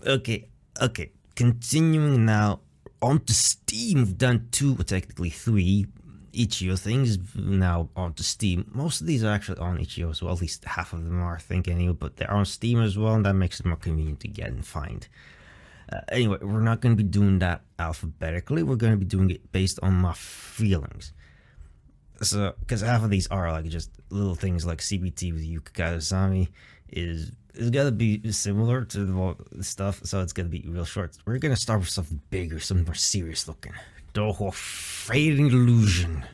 Okay, okay. Continuing now on to Steam. We've done 2, well, technically 3 Itch.io things now onto Steam. Most of these are actually on Itch.io as well. At least half of them are, I think, anyway. But they're on Steam as well, and that makes it more convenient to get and find. Anyway, we're not going to be doing that alphabetically. We're going to be doing it based on my feelings. So, because half of these are like just little things like CBT with Yuka Kazami is gonna be similar to the stuff, so it's gonna be real short. We're gonna start with something bigger, something more serious looking. Touhou Fading Illusion.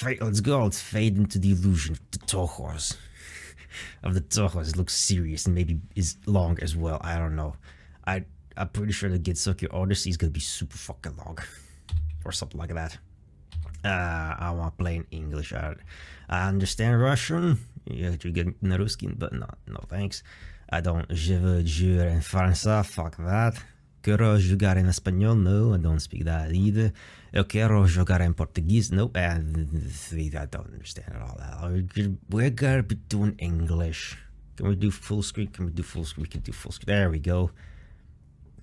Let's go. Let's fade into the illusion of the Touhous. Of the Touhous. It looks serious and maybe is long as well. I don't know. I'm pretty sure the Gitsuki Odyssey is gonna be super fucking long, or something like that. I want to play in English. I understand Russian. You get Naruskin, but no thanks. I don't. Je veux jouer en français. Fuck that. Quero jogar en español. No, I don't speak that either. Eu quero jogar en português. No, I don't understand it all. We're gonna be doing English. Can we do full screen? Can we do full screen? We can do full screen. There we go.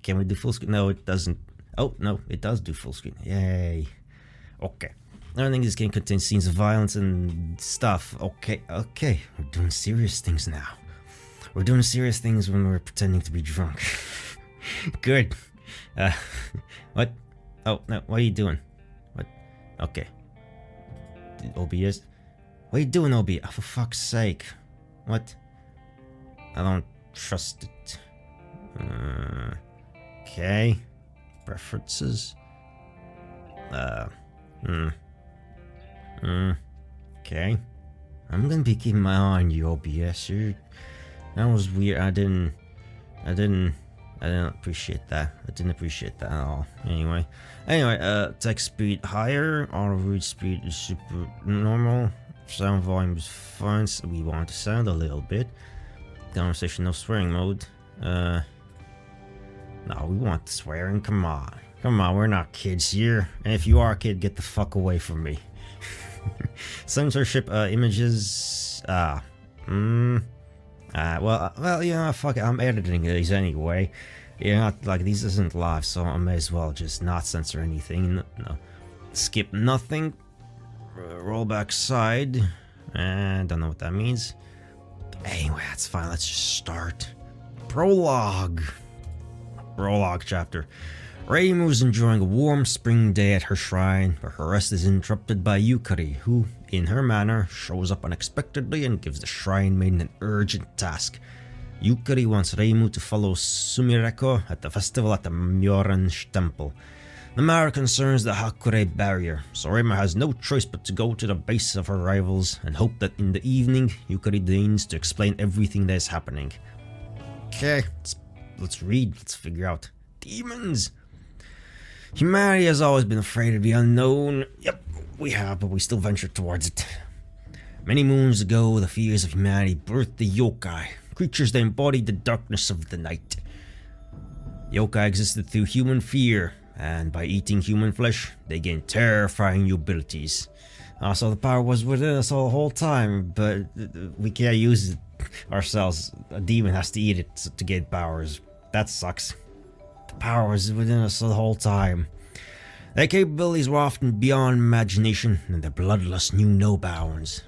Can we do full screen? No, it doesn't. Oh, no, it does do full screen. Yay. Okay. I don't think this game contains scenes of violence and stuff. Okay. We're doing serious things now. We're doing serious things when we're pretending to be drunk. Good. What? Oh, no, what are you doing? What? Okay. OBS? What are you doing, OBS? Oh, for fuck's sake. What? I don't trust it. Okay. Preferences. Okay. I'm gonna be keeping my eye on you, OBS. That was weird. I didn't appreciate that. I didn't appreciate that at all. Anyway, text speed higher. Auto read speed is super normal. Sound volume is fine. So we want to sound a little bit. Conversation no swearing mode. No, we want swearing. Come on, we're not kids here. And if you are a kid, get the fuck away from me. Censorship images. Well, fuck it. I'm editing these anyway. Not like these isn't live, so I may as well just not censor anything. No. Skip nothing. Roll back side. And don't know what that means. Anyway, that's fine. Let's just start. Prologue chapter. Reimu is enjoying a warm spring day at her shrine, but her rest is interrupted by Yukari, who, in her manner, shows up unexpectedly and gives the shrine maiden an urgent task. Yukari wants Reimu to follow Sumireko at the festival at the Myoran temple. The matter concerns the Hakure barrier, so Reimu has no choice but to go to the base of her rivals and hope that in the evening, Yukari deigns to explain everything that is happening. Okay, let's read, let's figure out. Demons! Humanity has always been afraid of the unknown. Yep, we have, but we still venture towards it. Many moons ago, the fears of humanity birthed the yokai, creatures that embodied the darkness of the night. Yokai existed through human fear, and by eating human flesh, they gained terrifying new abilities. So the power was within us all the whole time, but we can't use it ourselves. A demon has to eat it to get powers. That sucks. The power was within us the whole time. Their capabilities were often beyond imagination, and their bloodlust knew no bounds.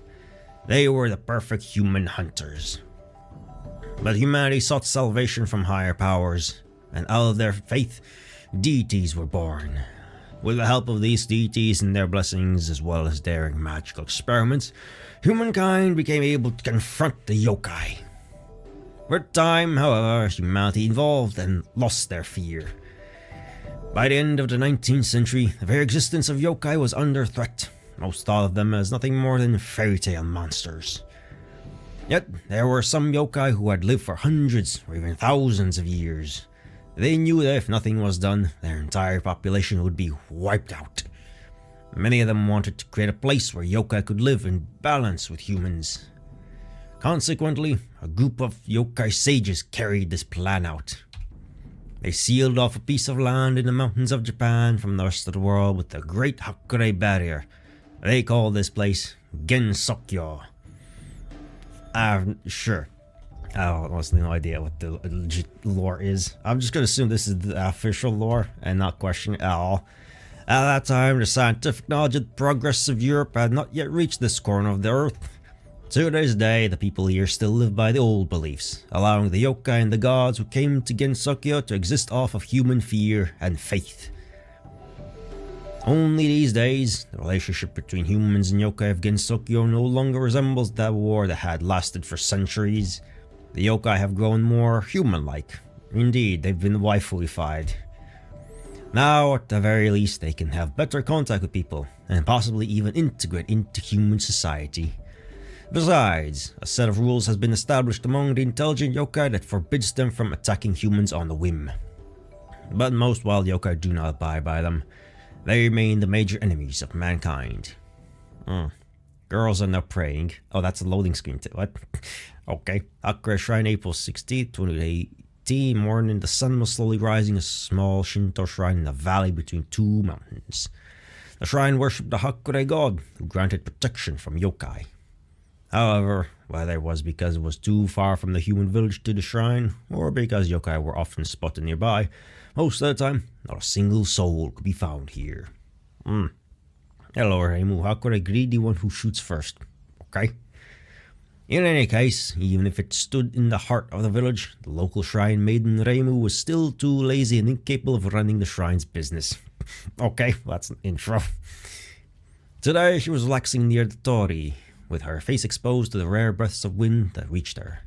They were the perfect human hunters. But humanity sought salvation from higher powers, and out of their faith, deities were born. With the help of these deities and their blessings, as well as daring magical experiments, humankind became able to confront the yokai. With time, however, humanity evolved and lost their fear. By the end of the 19th century, the very existence of yokai was under threat. Most thought of them as nothing more than fairy tale monsters. Yet, there were some yokai who had lived for hundreds or even thousands of years. They knew that if nothing was done, their entire population would be wiped out. Many of them wanted to create a place where yokai could live in balance with humans. Consequently, a group of yokai sages carried this plan out. They sealed off a piece of land in the mountains of Japan from the rest of the world with the Great Hakure Barrier. They called this place Gensokyo. Sure. I have honestly no idea what the legit lore is. I'm just gonna assume this is the official lore and not question it at all. At that time, the scientific knowledge and progress of Europe had not yet reached this corner of the earth. To this day, the people here still live by the old beliefs, allowing the yokai and the gods who came to Gensokyo to exist off of human fear and faith. Only these days, the relationship between humans and yokai of Gensokyo no longer resembles that war that had lasted for centuries. The yokai have grown more human-like. Indeed, they've been waifuified. Now, at the very least, they can have better contact with people, and possibly even integrate into human society. Besides, a set of rules has been established among the intelligent yokai that forbids them from attacking humans on a whim. But most wild yokai do not abide by them. They remain the major enemies of mankind. Girls are now praying. Oh, that's a loading screen. What? Okay. Akure Shrine, April 16th, 2018. Morning, the sun was slowly rising. A small Shinto shrine in a valley between two mountains. The shrine worshipped the Hakure god, who granted protection from yokai. However, whether it was because it was too far from the human village to the shrine, or because yokai were often spotted nearby, most of the time, not a single soul could be found here. Hello, Reimu. Hakure, greedy one who shoots first. Okay. In any case, even if it stood in the heart of the village, the local shrine maiden Reimu was still too lazy and incapable of running the shrine's business. Okay, that's an intro. Today, she was relaxing near the torii, with her face exposed to the rare breaths of wind that reached her.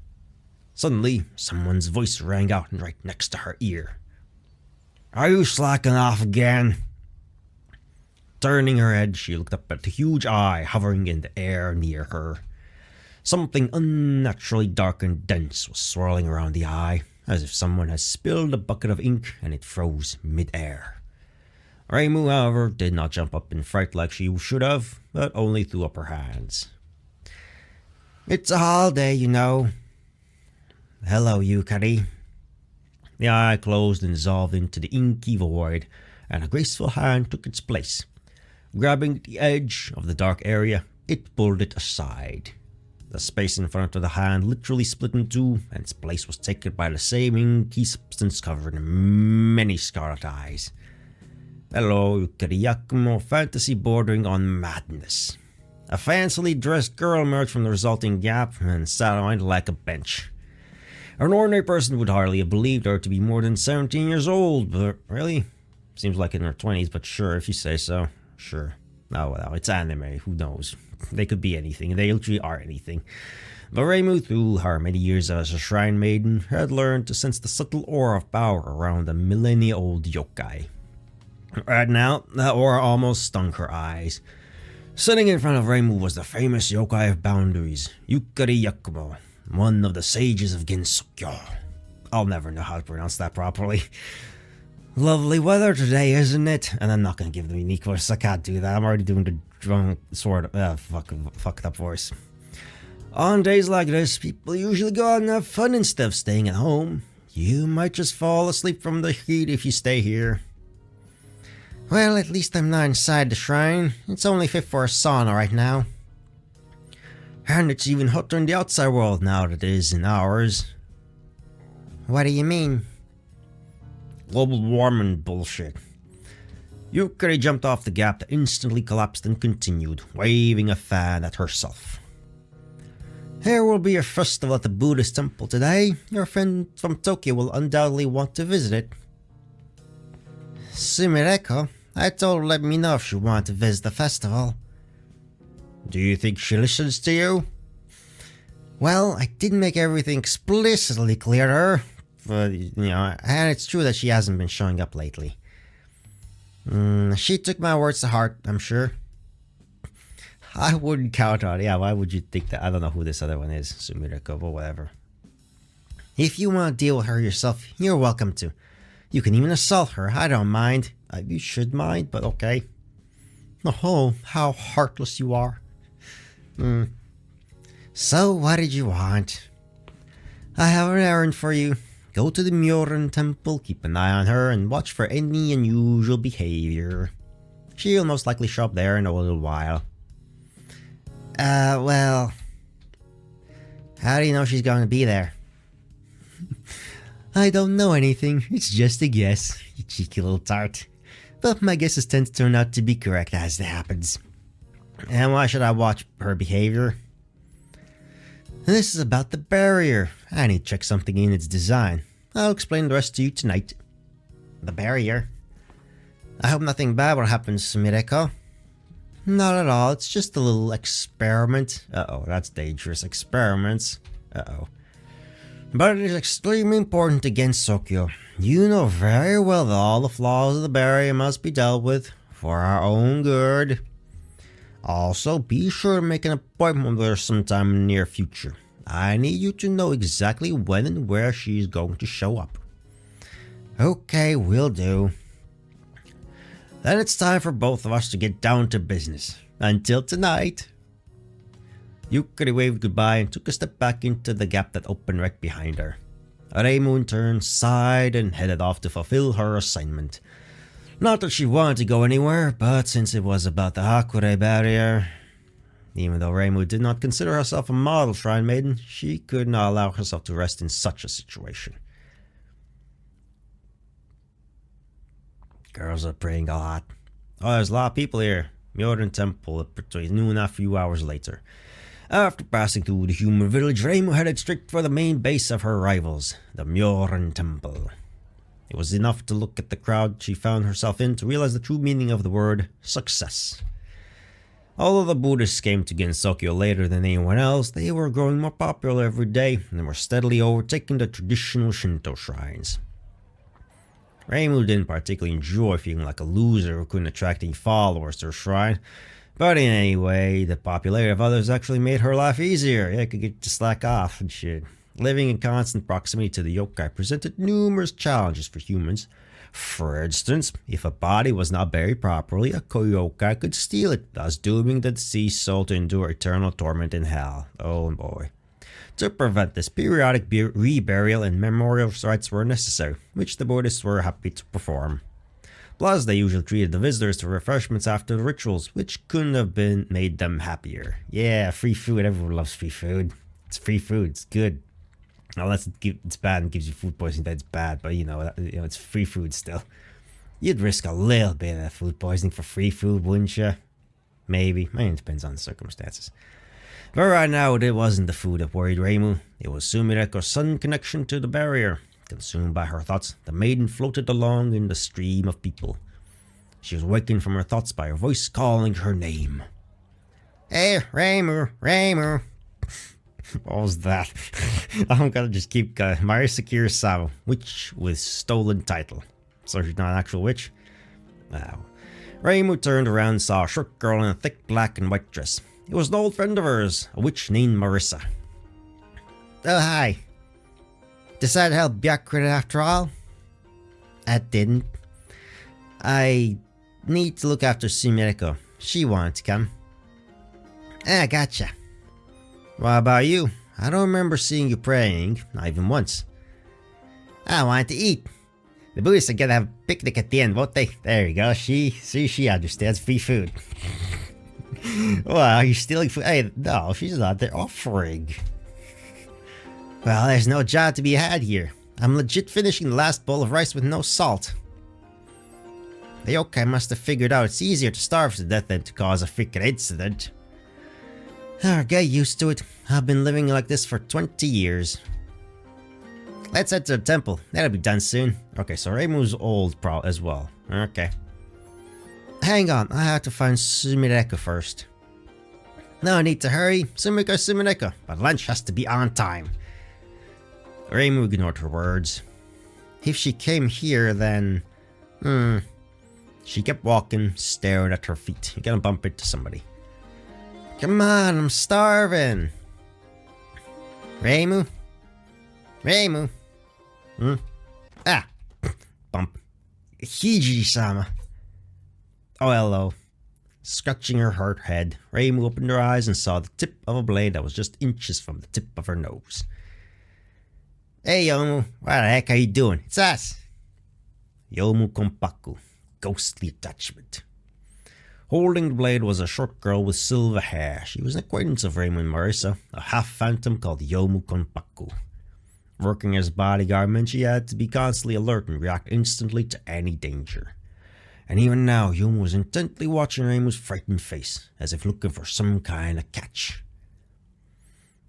Suddenly, someone's voice rang out right next to her ear. "Are you slacking off again?" Turning her head, she looked up at the huge eye hovering in the air near her. Something unnaturally dark and dense was swirling around the eye, as if someone had spilled a bucket of ink and it froze mid-air. Reimu, however, did not jump up in fright like she should have, but only threw up her hands. "It's a holiday, you know." "Hello, Yukari." The eye closed and dissolved into the inky void, and a graceful hand took its place. Grabbing the edge of the dark area, it pulled it aside. The space in front of the hand literally split in two, and its place was taken by the same inky substance covered in many scarlet eyes. "Hello, Yukari Yakumo," fantasy bordering on madness. A fancily dressed girl emerged from the resulting gap and sat on it like a bench. An ordinary person would hardly have believed her to be more than 17 years old, but really? Seems like in her 20s, but sure, if you say so. Sure. Oh well, it's anime, who knows? They could be anything, they literally are anything. But Reimu, through her many years as a shrine maiden, had learned to sense the subtle aura of power around a millennia-old yokai. Right now, that aura almost stung her eyes. Sitting in front of Reimu was the famous yokai of boundaries, Yukari Yakumo, one of the sages of Gensokyo. I'll never know how to pronounce that properly. Lovely weather today, isn't it? And I'm not going to give the unique voice. I can't do that. I'm already doing the drunk sort of fucked up voice. On days like this, people usually go out and have fun instead of staying at home. You might just fall asleep from the heat if you stay here. Well, at least I'm not inside the shrine. It's only fit for a sauna right now. And it's even hotter in the outside world now than it is in ours. What do you mean? Global warming bullshit. Yukari jumped off the gap that instantly collapsed and continued, waving a fan at herself. There will be a festival at the Buddhist temple today. Your friend from Tokyo will undoubtedly want to visit it. Sumireko, I told her to let me know if she wanted to visit the festival. Do you think she listens to you? Well, I didn't make everything explicitly clear to her. But, and it's true that she hasn't been showing up lately. She took my words to heart, I'm sure. I wouldn't count on it. Yeah, why would you think that? I don't know who this other one is, Sumireko, but whatever. If you want to deal with her yourself, you're welcome to. You can even assault her, I don't mind. You should mind, but okay. Oh, how heartless you are. So, what did you want? I have an errand for you. Go to the Myoren temple, keep an eye on her, and watch for any unusual behavior. She'll most likely show up there in a little while. Well... How do you know she's going to be there? I don't know anything, it's just a guess, you cheeky little tart. But my guesses tend to turn out to be correct as it happens. And why should I watch her behavior? This is about the barrier. I need to check something in its design. I'll explain the rest to you tonight. The barrier? I hope nothing bad will happen, Sumireko. Not at all, it's just a little experiment. Uh-oh, that's dangerous. Experiments. Uh-oh. But it is extremely important against Sokyo. You know very well that all the flaws of the barrier must be dealt with for our own good. Also, be sure to make an appointment with her sometime in the near future. I need you to know exactly when and where she's going to show up. Okay, will do. Then it's time for both of us to get down to business. Until tonight. Yukari waved goodbye and took a step back into the gap that opened right behind her. Reimu in turn sighed and headed off to fulfill her assignment. Not that she wanted to go anywhere, but since it was about the Hakure barrier... Even though Reimu did not consider herself a model shrine maiden, she could not allow herself to rest in such a situation. Girls are praying a lot. Oh, there's a lot of people here. Myoran Temple between noon and a few hours later. After passing through the human village, Reimu headed straight for the main base of her rivals, the Myoran Temple. It was enough to look at the crowd she found herself in to realize the true meaning of the word success. Although the Buddhists came to Gensokyo later than anyone else, they were growing more popular every day and were steadily overtaking the traditional Shinto shrines. Reimu didn't particularly enjoy feeling like a loser who couldn't attract any followers to her shrine, but in any way, the popularity of others actually made her life easier. Yeah, could get to slack off and shit. Living in constant proximity to the yokai presented numerous challenges for humans. For instance, if a body was not buried properly, a yokai could steal it, thus dooming the deceased soul to endure eternal torment in hell. Oh boy. To prevent this, periodic reburial and memorial rites were necessary, which the Buddhists were happy to perform. Plus, they usually treated the visitors to refreshments after the rituals, which couldn't have made them happier. Yeah, free food, everyone loves free food. It's free food, it's good. Unless it's bad and gives you food poisoning, that's bad, but it's free food still. You'd risk a little bit of food poisoning for free food, wouldn't you? Maybe. I mean, it depends on the circumstances. But right now, it wasn't the food that worried Reimu. It was Sumireko's sudden connection to the barrier. Consumed by her thoughts, the maiden floated along in the stream of people. She was wakened from her thoughts by a voice calling her name. Hey, Reimu, Reimu. What was that? I'm gonna just keep going. Marisa Kurosawa, witch with stolen title. So she's not an actual witch? Wow. Reimu turned around and saw a short girl in a thick black and white dress. It was an old friend of hers, a witch named Marissa. Oh, hi. Decided to help Byakuya after all? I didn't. I need to look after Sumireko. She wanted to come. Ah, gotcha. What about you? I don't remember seeing you praying, not even once. I wanted to eat. The Buddhists are gonna have a picnic at the end, won't they? There you go. She understands free food. Well, are you stealing food? Hey, no, she's not. They're offering. Well, there's no job to be had here. I'm legit finishing the last bowl of rice with no salt. The yokai must have figured out it's easier to starve to death than to cause a freaking incident. Get used to it. I've been living like this for 20 years. Let's head to the temple. That'll be done soon. Okay, so Reimu's old as well. Okay. Hang on, I have to find Sumireko first. No need to hurry. Sumireko, but lunch has to be on time. Reimu ignored her words. If she came here, then... She kept walking, staring at her feet. You're gonna bump into somebody. Come on, I'm starving. Reimu? Reimu? Ah! Bump. Hiji-sama. Oh, hello. Scratching her hurt head, Reimu opened her eyes and saw the tip of a blade that was just inches from the tip of her nose. Hey, Yomu. What the heck are you doing? It's us. Yomu Konpaku. Ghostly attachment. Holding the blade was a short girl with silver hair. She was an acquaintance of Reimu and Marisa, a half-phantom called Yomu Konpaku. Working as bodyguard meant she had to be constantly alert and react instantly to any danger. And even now, Yomu was intently watching Reimu's frightened face, as if looking for some kind of catch.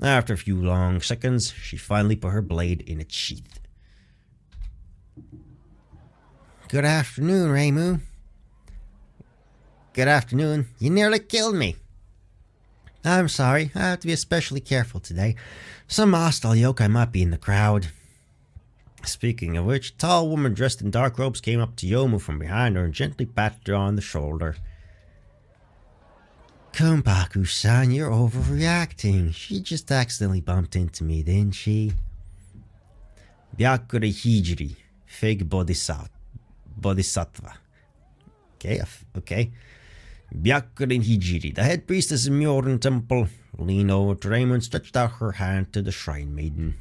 After a few long seconds, she finally put her blade in its sheath. Good afternoon, Reimu. Good afternoon. You nearly killed me. I'm sorry, I have to be especially careful today. Some hostile yokai might be in the crowd. Speaking of which, a tall woman dressed in dark robes came up to Yomu from behind her and gently patted her on the shoulder. Konpaku-san, you're overreacting. She just accidentally bumped into me, didn't she? Byakure Hijiri, fake bodhisattva. Okay. Byakure Hijiri, the head priestess in Myorin Temple, leaned over to Reimu and stretched out her hand to the shrine maiden.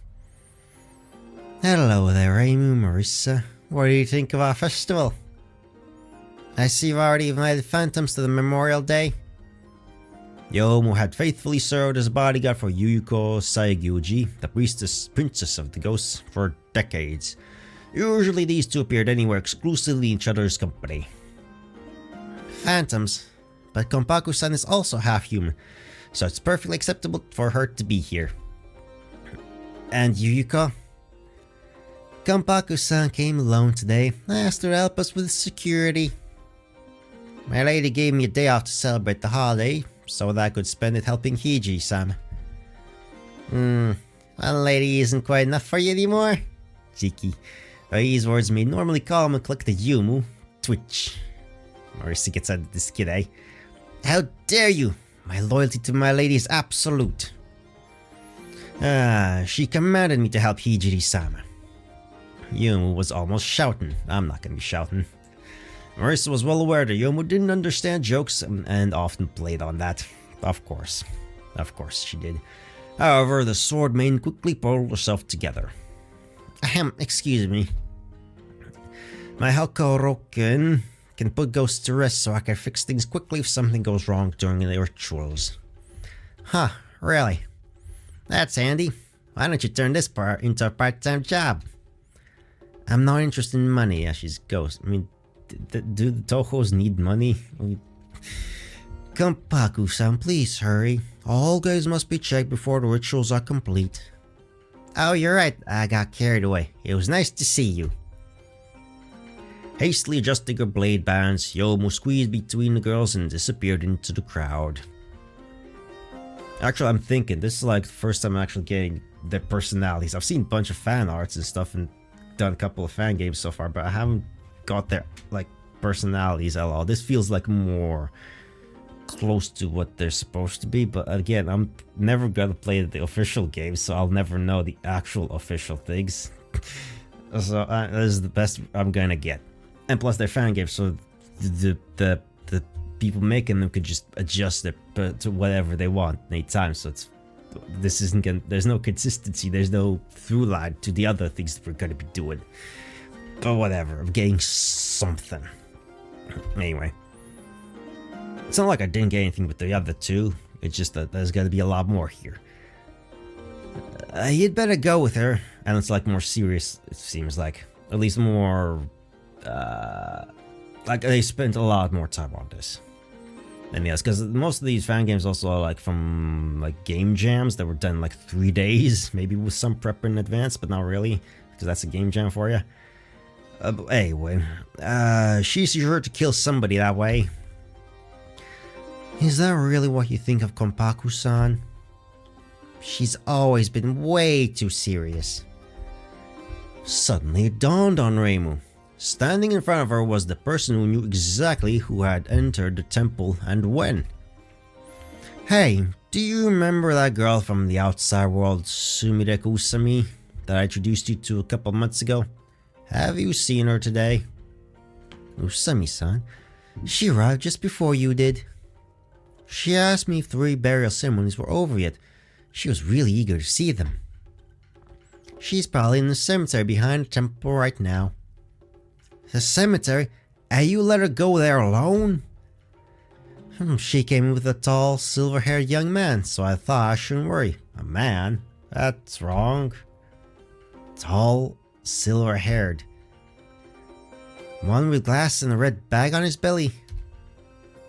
Hello there, Reimu, Marissa. What do you think of our festival? I see you've already invited phantoms to the Memorial Day. Yomu had faithfully served as a bodyguard for Yuyuko Saegyuji, the princess of the ghosts, for decades. Usually these two appeared anywhere exclusively in each other's company. Phantoms? But Konpaku-san is also half human, so it's perfectly acceptable for her to be here. And Yuyuko? Konpaku-san came alone today. I asked her to help us with security. My lady gave me a day off to celebrate the holiday, so that I could spend it helping Hiji-sama. One lady isn't quite enough for you anymore? Jiki. These words may normally calm and collect the Yumu. Twitch. Marissa gets out of this kid, eh? How dare you! My loyalty to my lady is absolute. She commanded me to help Hijiri-sama. Yumu was almost shouting. I'm not gonna be shouting. Marissa was well aware that Yomu didn't understand jokes and often played on that. Of course she did. However, the sword maiden quickly pulled herself together. Ahem, excuse me. My Hakoroken can put ghosts to rest so I can fix things quickly if something goes wrong during the rituals. Huh, really? That's handy. Why don't you turn this part into a part-time job? I'm not interested in money, as she's ghost. I mean, do the Touhous need money? Konpaku-san, please hurry. All guys must be checked before the rituals are complete. Oh, you're right. I got carried away. It was nice to see you. Hastily adjusting her blade bands, Yomu squeezed between the girls and disappeared into the crowd. Actually, I'm thinking this is like the first time I'm actually getting their personalities. I've seen a bunch of fan arts and stuff and done a couple of fan games so far, but I haven't got their personalities at all. This feels like more close to what they're supposed to be, but again, I'm never gonna play the official game, so I'll never know the actual official things. So this is the best I'm gonna get. And plus they're fan games, so the people making them could just adjust it to whatever they want anytime. So there's no consistency, there's no through line to the other things that we're gonna be doing. But whatever, I'm getting something. Anyway, it's not like I didn't get anything with the other two. It's just that there's gotta be a lot more here. You'd better go with her, and it's like more serious. It seems like, at least more. Like they spent a lot more time on this. And yes, because most of these fan games also are like from like game jams that were done like 3 days, maybe with some prep in advance, but not really, because that's a game jam for you. But anyway, she's sure to kill somebody that way. Is that really what you think of Konpaku-san? She's always been way too serious. Suddenly it dawned on Reimu. Standing in front of her was the person who knew exactly who had entered the temple and when. Hey, do you remember that girl from the outside world, Sumire Usami, that I introduced you to a couple months ago? Have you seen her today? Usami-san? She arrived just before you did. She asked me if 3 burial ceremonies were over yet. She was really eager to see them. She's probably in the cemetery behind the temple right now. The cemetery? And you let her go there alone? She came in with a tall, silver-haired young man, so I thought I shouldn't worry. A man? That's wrong. Tall, silver-haired. One with glasses and a red bag on his belly.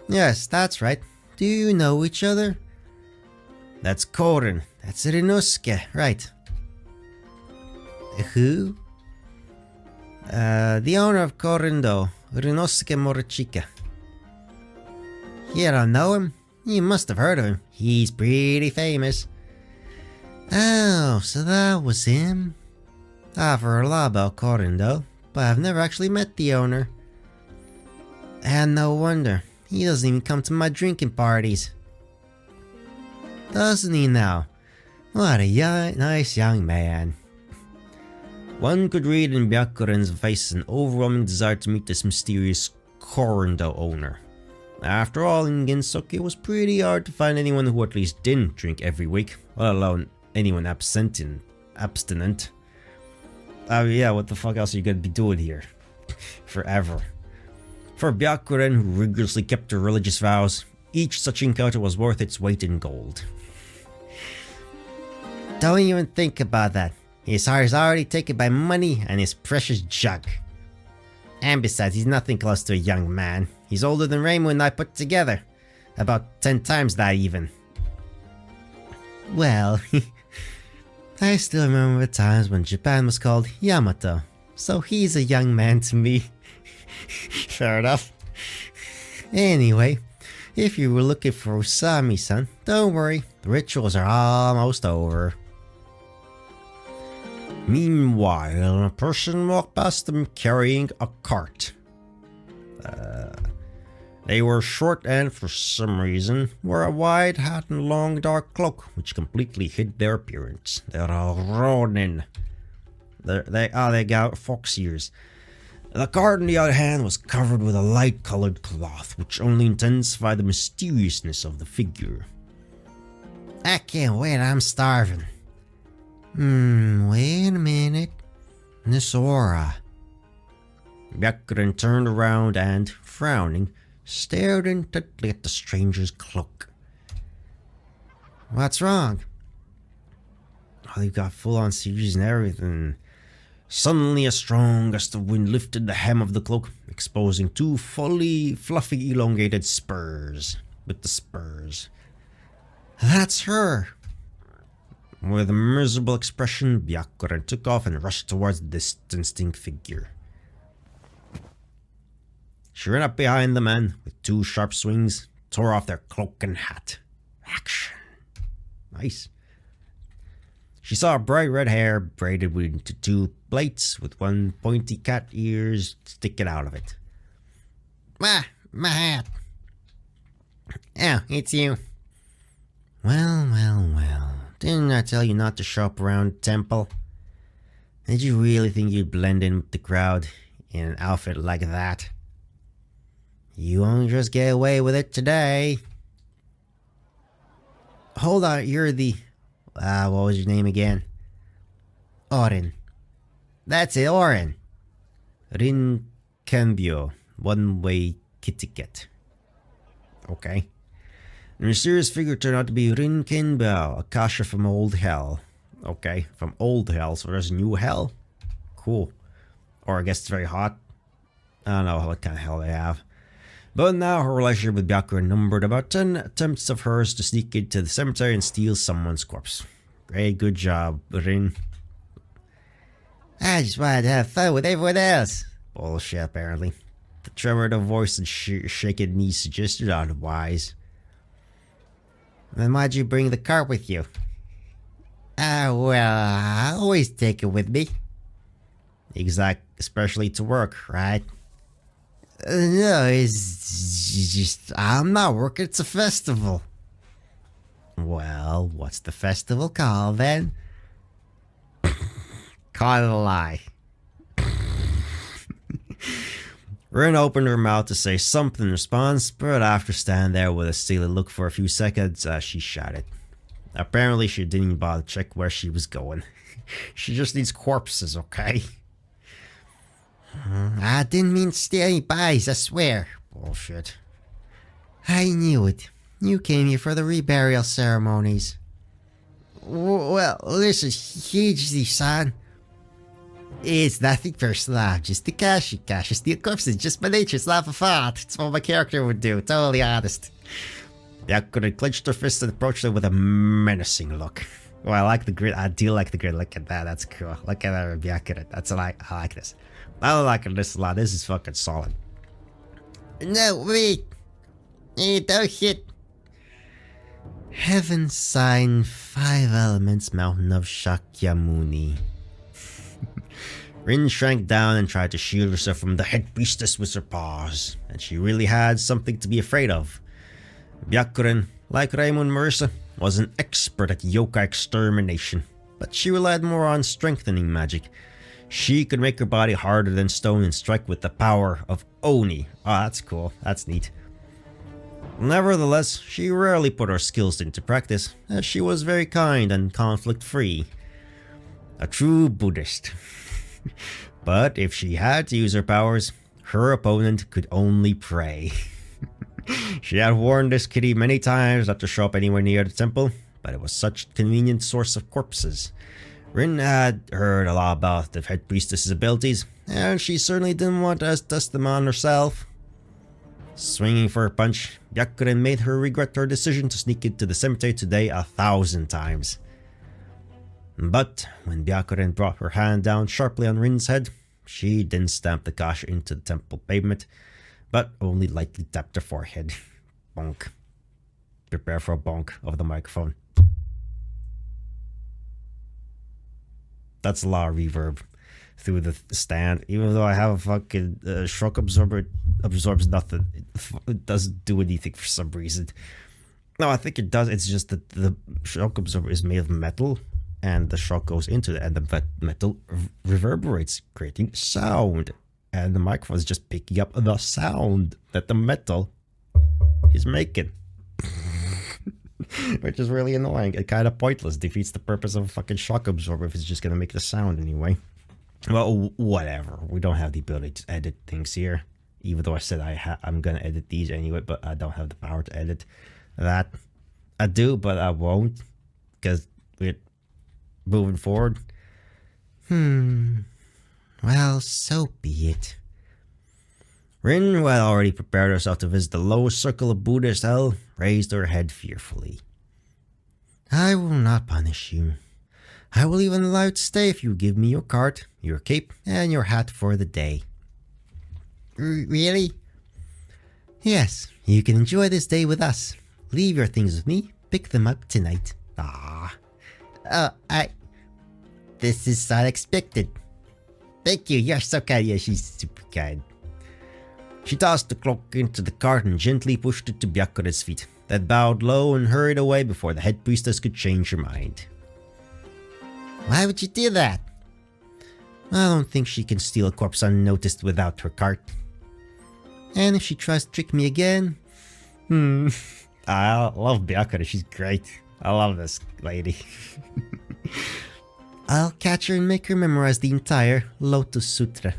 Yes, that's right. Do you know each other? That's Korin. That's Rinosuke, right. Who? The owner of Korindo, Rinosuke Morichika. You don't know him? You must have heard of him. He's pretty famous. Oh, so that was him? I've heard a lot about Korindo, but I've never actually met the owner. And no wonder. He doesn't even come to my drinking parties. Doesn't he now? What a nice young man. One could read in Byakuren's face an overwhelming desire to meet this mysterious Korindo owner. After all, in Ginsuke it was pretty hard to find anyone who at least didn't drink every week, let alone anyone abstinent. Yeah, what the fuck else are you gonna be doing here? Forever. For Byakuren, who rigorously kept her religious vows, each such encounter was worth its weight in gold. Don't even think about that. His heart is already taken by money and his precious jug. And besides, he's nothing close to a young man. He's older than Reimu and I put together. About 10 times that even. Well, I still remember the times when Japan was called Yamato. So he's a young man to me. Fair enough. Anyway, if you were looking for Usami-san, don't worry. The rituals are almost over. Meanwhile, a person walked past them carrying a cart. They were short and, for some reason, wore a wide hat and long dark cloak, which completely hid their appearance. They're all ronin. They got fox ears. The cart, on the other hand, was covered with a light-colored cloth, which only intensified the mysteriousness of the figure. I can't wait, I'm starving. Wait a minute. This aura. Byakuren turned around and, frowning, stared intently at the stranger's cloak. What's wrong? Oh, you got full-on series and everything. Suddenly a strong gust of wind lifted the hem of the cloak, exposing two fully fluffy elongated spurs. With the spurs. That's her! With a miserable expression, Byakuren took off and rushed towards the distancing figure. She ran up behind the men with two sharp swings, tore off their cloak and hat. Action! Nice. She saw bright red hair braided into two plaits with one pointy cat ears sticking out of it. My hat! Oh, it's you. Well. Didn't I tell you not to shop around the temple? Did you really think you'd blend in with the crowd in an outfit like that? You won't just get away with it today. Hold on, you're the... what was your name again? Orin. That's it, Orin. Rin Cambio. One-way ticket. Okay. The mysterious figure turned out to be Rin Kenbao, a kasha from old hell. Okay, from old hell, so there's new hell? Cool. Or I guess it's very hot. I don't know what kind of hell they have. But now her relationship with Byakuren numbered about 10 attempts of hers to sneak into the cemetery and steal someone's corpse. Great, good job, Rin. I just wanted to have fun with everyone else. Bullshit, apparently. The tremor of the voice and shaking knees suggested otherwise. Then why'd you bring the cart with you? Well, I always take it with me. Especially to work, right? No, it's just, I'm not working, it's a festival. Well, what's the festival called then? Call it a lie. Rin opened her mouth to say something in response, but after standing there with a silly look for a few seconds, she shouted. Apparently she didn't even bother to check where she was going. She just needs corpses, okay? I didn't mean to steal any bodies, I swear. Bullshit. I knew it. You came here for the reburial ceremonies. Well, listen, Hiji-san. It's nothing personal, I'm just a Kashi. Kashi steal corpses, just my nature, it's not a fault. It's what my character would do, totally honest. Byakuren clenched her fist and approached her with a menacing look. Oh, I like the grid. I do like the grid. Look at that. That's cool. Look at that, Byakuren. That's I like this. I like this a lot. This is fucking solid. No, wait. Don't hit. Heaven sign 5 elements mountain of Shakyamuni. Rin shrank down and tried to shield herself from the head priestess with her paws, and she really had something to be afraid of. Byakuren, like Raimund Marissa, was an expert at yokai extermination, but she relied more on strengthening magic. She could make her body harder than stone and strike with the power of Oni. Oh, that's cool. That's neat. Nevertheless, she rarely put her skills into practice, as she was very kind and conflict-free. A true Buddhist. But if she had to use her powers, her opponent could only pray. She had warned this kitty many times not to show up anywhere near the temple, but it was such a convenient source of corpses. Rin had heard a lot about the head priestess's abilities, and she certainly didn't want to test them on herself. Swinging for a punch, Byakuren made her regret her decision to sneak into the cemetery today 1,000 times. But when Byakuren brought her hand down sharply on Rin's head, she didn't stamp the gash into the temple pavement, but only lightly tapped her forehead. Bonk. Prepare for a bonk of the microphone. That's a lot of reverb through the stand. Even though I have a fucking shock absorber, it absorbs nothing. It doesn't do anything for some reason. No, I think it does. It's just that the shock absorber is made of metal, and the shock goes into it, and the metal reverberates, creating sound. And the microphone is just picking up the sound that the metal is making. Which is really annoying and kind of pointless. Defeats the purpose of a fucking shock absorber if it's just going to make the sound anyway. Well, whatever. We don't have the ability to edit things here. Even though I said I'm going to edit these anyway, but I don't have the power to edit that. I do, but I won't. Because we're moving forward. Well, so be it. Rin, who had already prepared herself to visit the lowest circle of Buddhist hell, raised her head fearfully. I will not punish you. I will even allow you to stay if you give me your cart, your cape, and your hat for the day. Really? Yes, you can enjoy this day with us. Leave your things with me, pick them up tonight. This is unexpected. Thank you, you're so kind. Yeah, she's super kind. She tossed the cloak into the cart and gently pushed it to Byakuren's feet, then bowed low and hurried away before the head priestess could change her mind. Why would you do that? I don't think she can steal a corpse unnoticed without her cart. And if she tries to trick me again? I love Byakuren, she's great. I love this lady. I'll catch her and make her memorize the entire Lotus Sutra.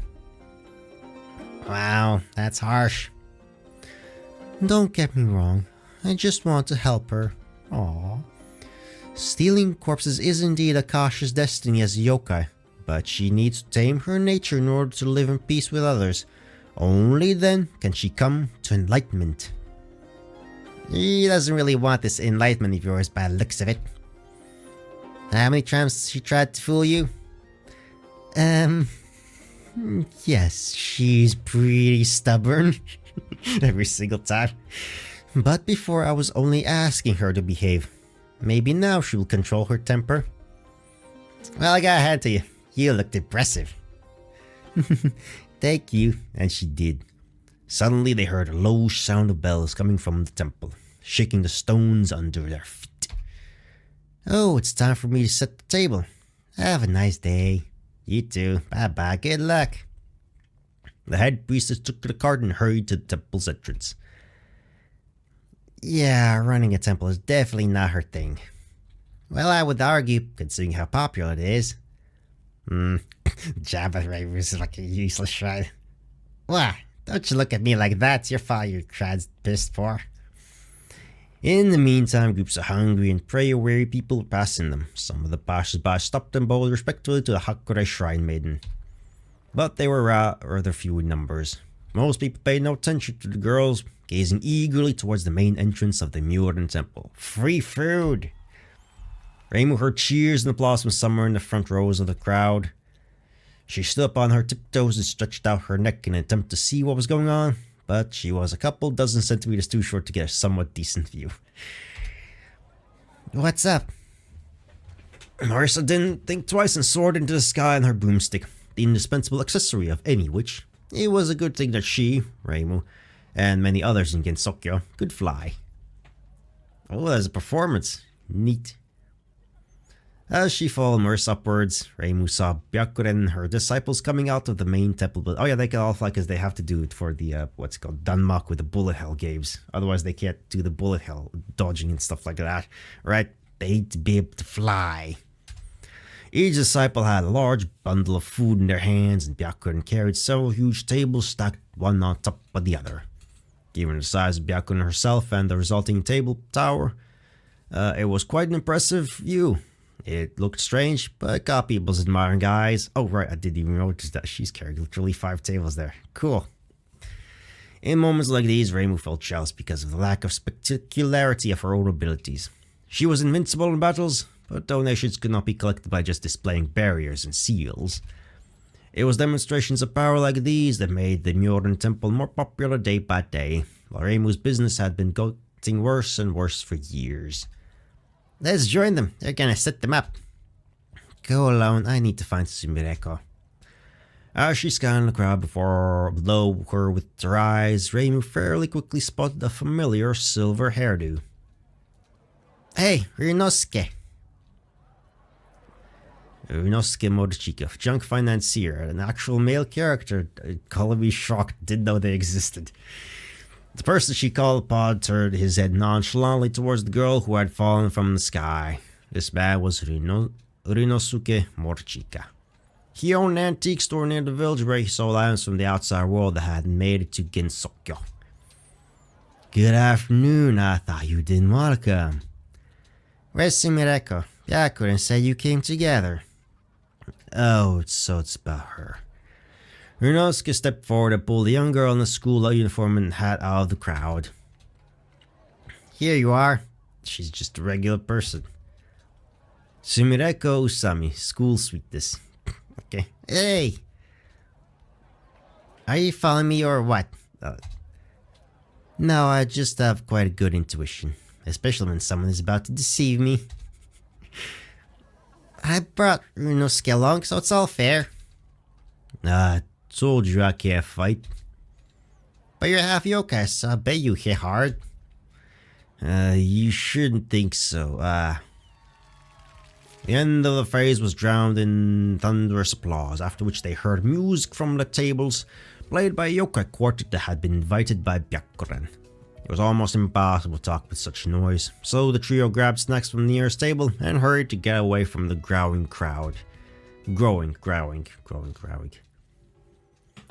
Wow, that's harsh. Don't get me wrong, I just want to help her. Aww. Stealing corpses is indeed Akasha's destiny as a yokai, but she needs to tame her nature in order to live in peace with others. Only then can she come to enlightenment. He doesn't really want this enlightenment of yours by the looks of it. How many times she tried to fool you? Yes, she's pretty stubborn. Every single time. But before I was only asking her to behave. Maybe now she will control her temper. Well, I gotta hand to you. You looked impressive. Thank you. And she did. Suddenly they heard a low sound of bells coming from the temple, shaking the stones under their feet. Oh, it's time for me to set the table. Have a nice day. You too. Bye-bye. Good luck. The head priestess took the cart and hurried to the temple's entrance. Yeah, running a temple is definitely not her thing. Well, I would argue, considering how popular it is. Jabba Raver is like a useless shrine. Why? Don't you look at me like that. You're fine, your crad's pissed for. In the meantime, groups of hungry and prayer-weary people were passing them. Some of the passers-by stopped and bowed respectfully to the Hakure Shrine Maiden. but they were rather few in numbers. Most people paid no attention to the girls, gazing eagerly towards the main entrance of the Murin temple. Free food! Reimu heard cheers and applause from somewhere in the front rows of the crowd. She stood up on her tiptoes and stretched out her neck in an attempt to see what was going on, but she was a couple dozen centimeters too short to get a somewhat decent view. What's up? Marissa didn't think twice and soared into the sky on her broomstick, the indispensable accessory of any witch. It was a good thing that she, Reimu, and many others in Gensokyo could fly. Oh, there's a performance. Neat. As she followed Marissa upwards, Reimu saw Byakuren and her disciples coming out of the main temple. Oh yeah, they can all fly because they have to do it for the, what's it called, Danmak with the bullet hell games. Otherwise they can't do the bullet hell dodging and stuff like that. Right? They need to be able to fly. Each disciple had a large bundle of food in their hands, and Byakuren carried several huge tables stacked one on top of the other. Given the size of Byakuren herself and the resulting table tower, it was quite an impressive view. It looked strange, but got people's admiring eyes. Oh right, I didn't even notice that she's carried literally 5 tables there. Cool. In moments like these, Reimu felt jealous because of the lack of spectacularity of her own abilities. She was invincible in battles, but donations could not be collected by just displaying barriers and seals. It was demonstrations of power like these that made the Murin temple more popular day by day, while Reimu's business had been getting worse and worse for years. Let's join them. They're gonna set them up. Go alone. I need to find Sumireko. As she scanned the crowd below her with her eyes, Reimu fairly quickly spotted a familiar silver hairdo. Hey, Ryunosuke. Ryunosuke Morichika, junk financier, an actual male character. Color me shocked, didn't know they existed. The person she called upon turned his head nonchalantly towards the girl who had fallen from the sky. This man was Ryunosuke Morichika. He owned an antique store near the village where he sold items from the outside world that hadn't made it to Gensokyo. Good afternoon, I thought you didn't want to come. Where's Sumireko? Byakuren said you came together. Oh, so it's about her. Ryunosuke stepped forward and pulled the young girl in the school uniform and hat out of the crowd. Here you are. She's just a regular person. Sumireko Usami, school sweetness. Okay. Hey! Are you following me or what? No, I just have quite a good intuition. Especially when someone is about to deceive me. I brought Ryunosuke along, so it's all fair. I told you I can't fight. But you're half yokai, so I bet you hit hard. You shouldn't think so. The end of the phrase was drowned in thunderous applause, after which they heard music from the tables, played by a yokai quartet that had been invited by Byakuren. It was almost impossible to talk with such noise, so the trio grabbed snacks from the nearest table and hurried to get away from the growling crowd. Growing.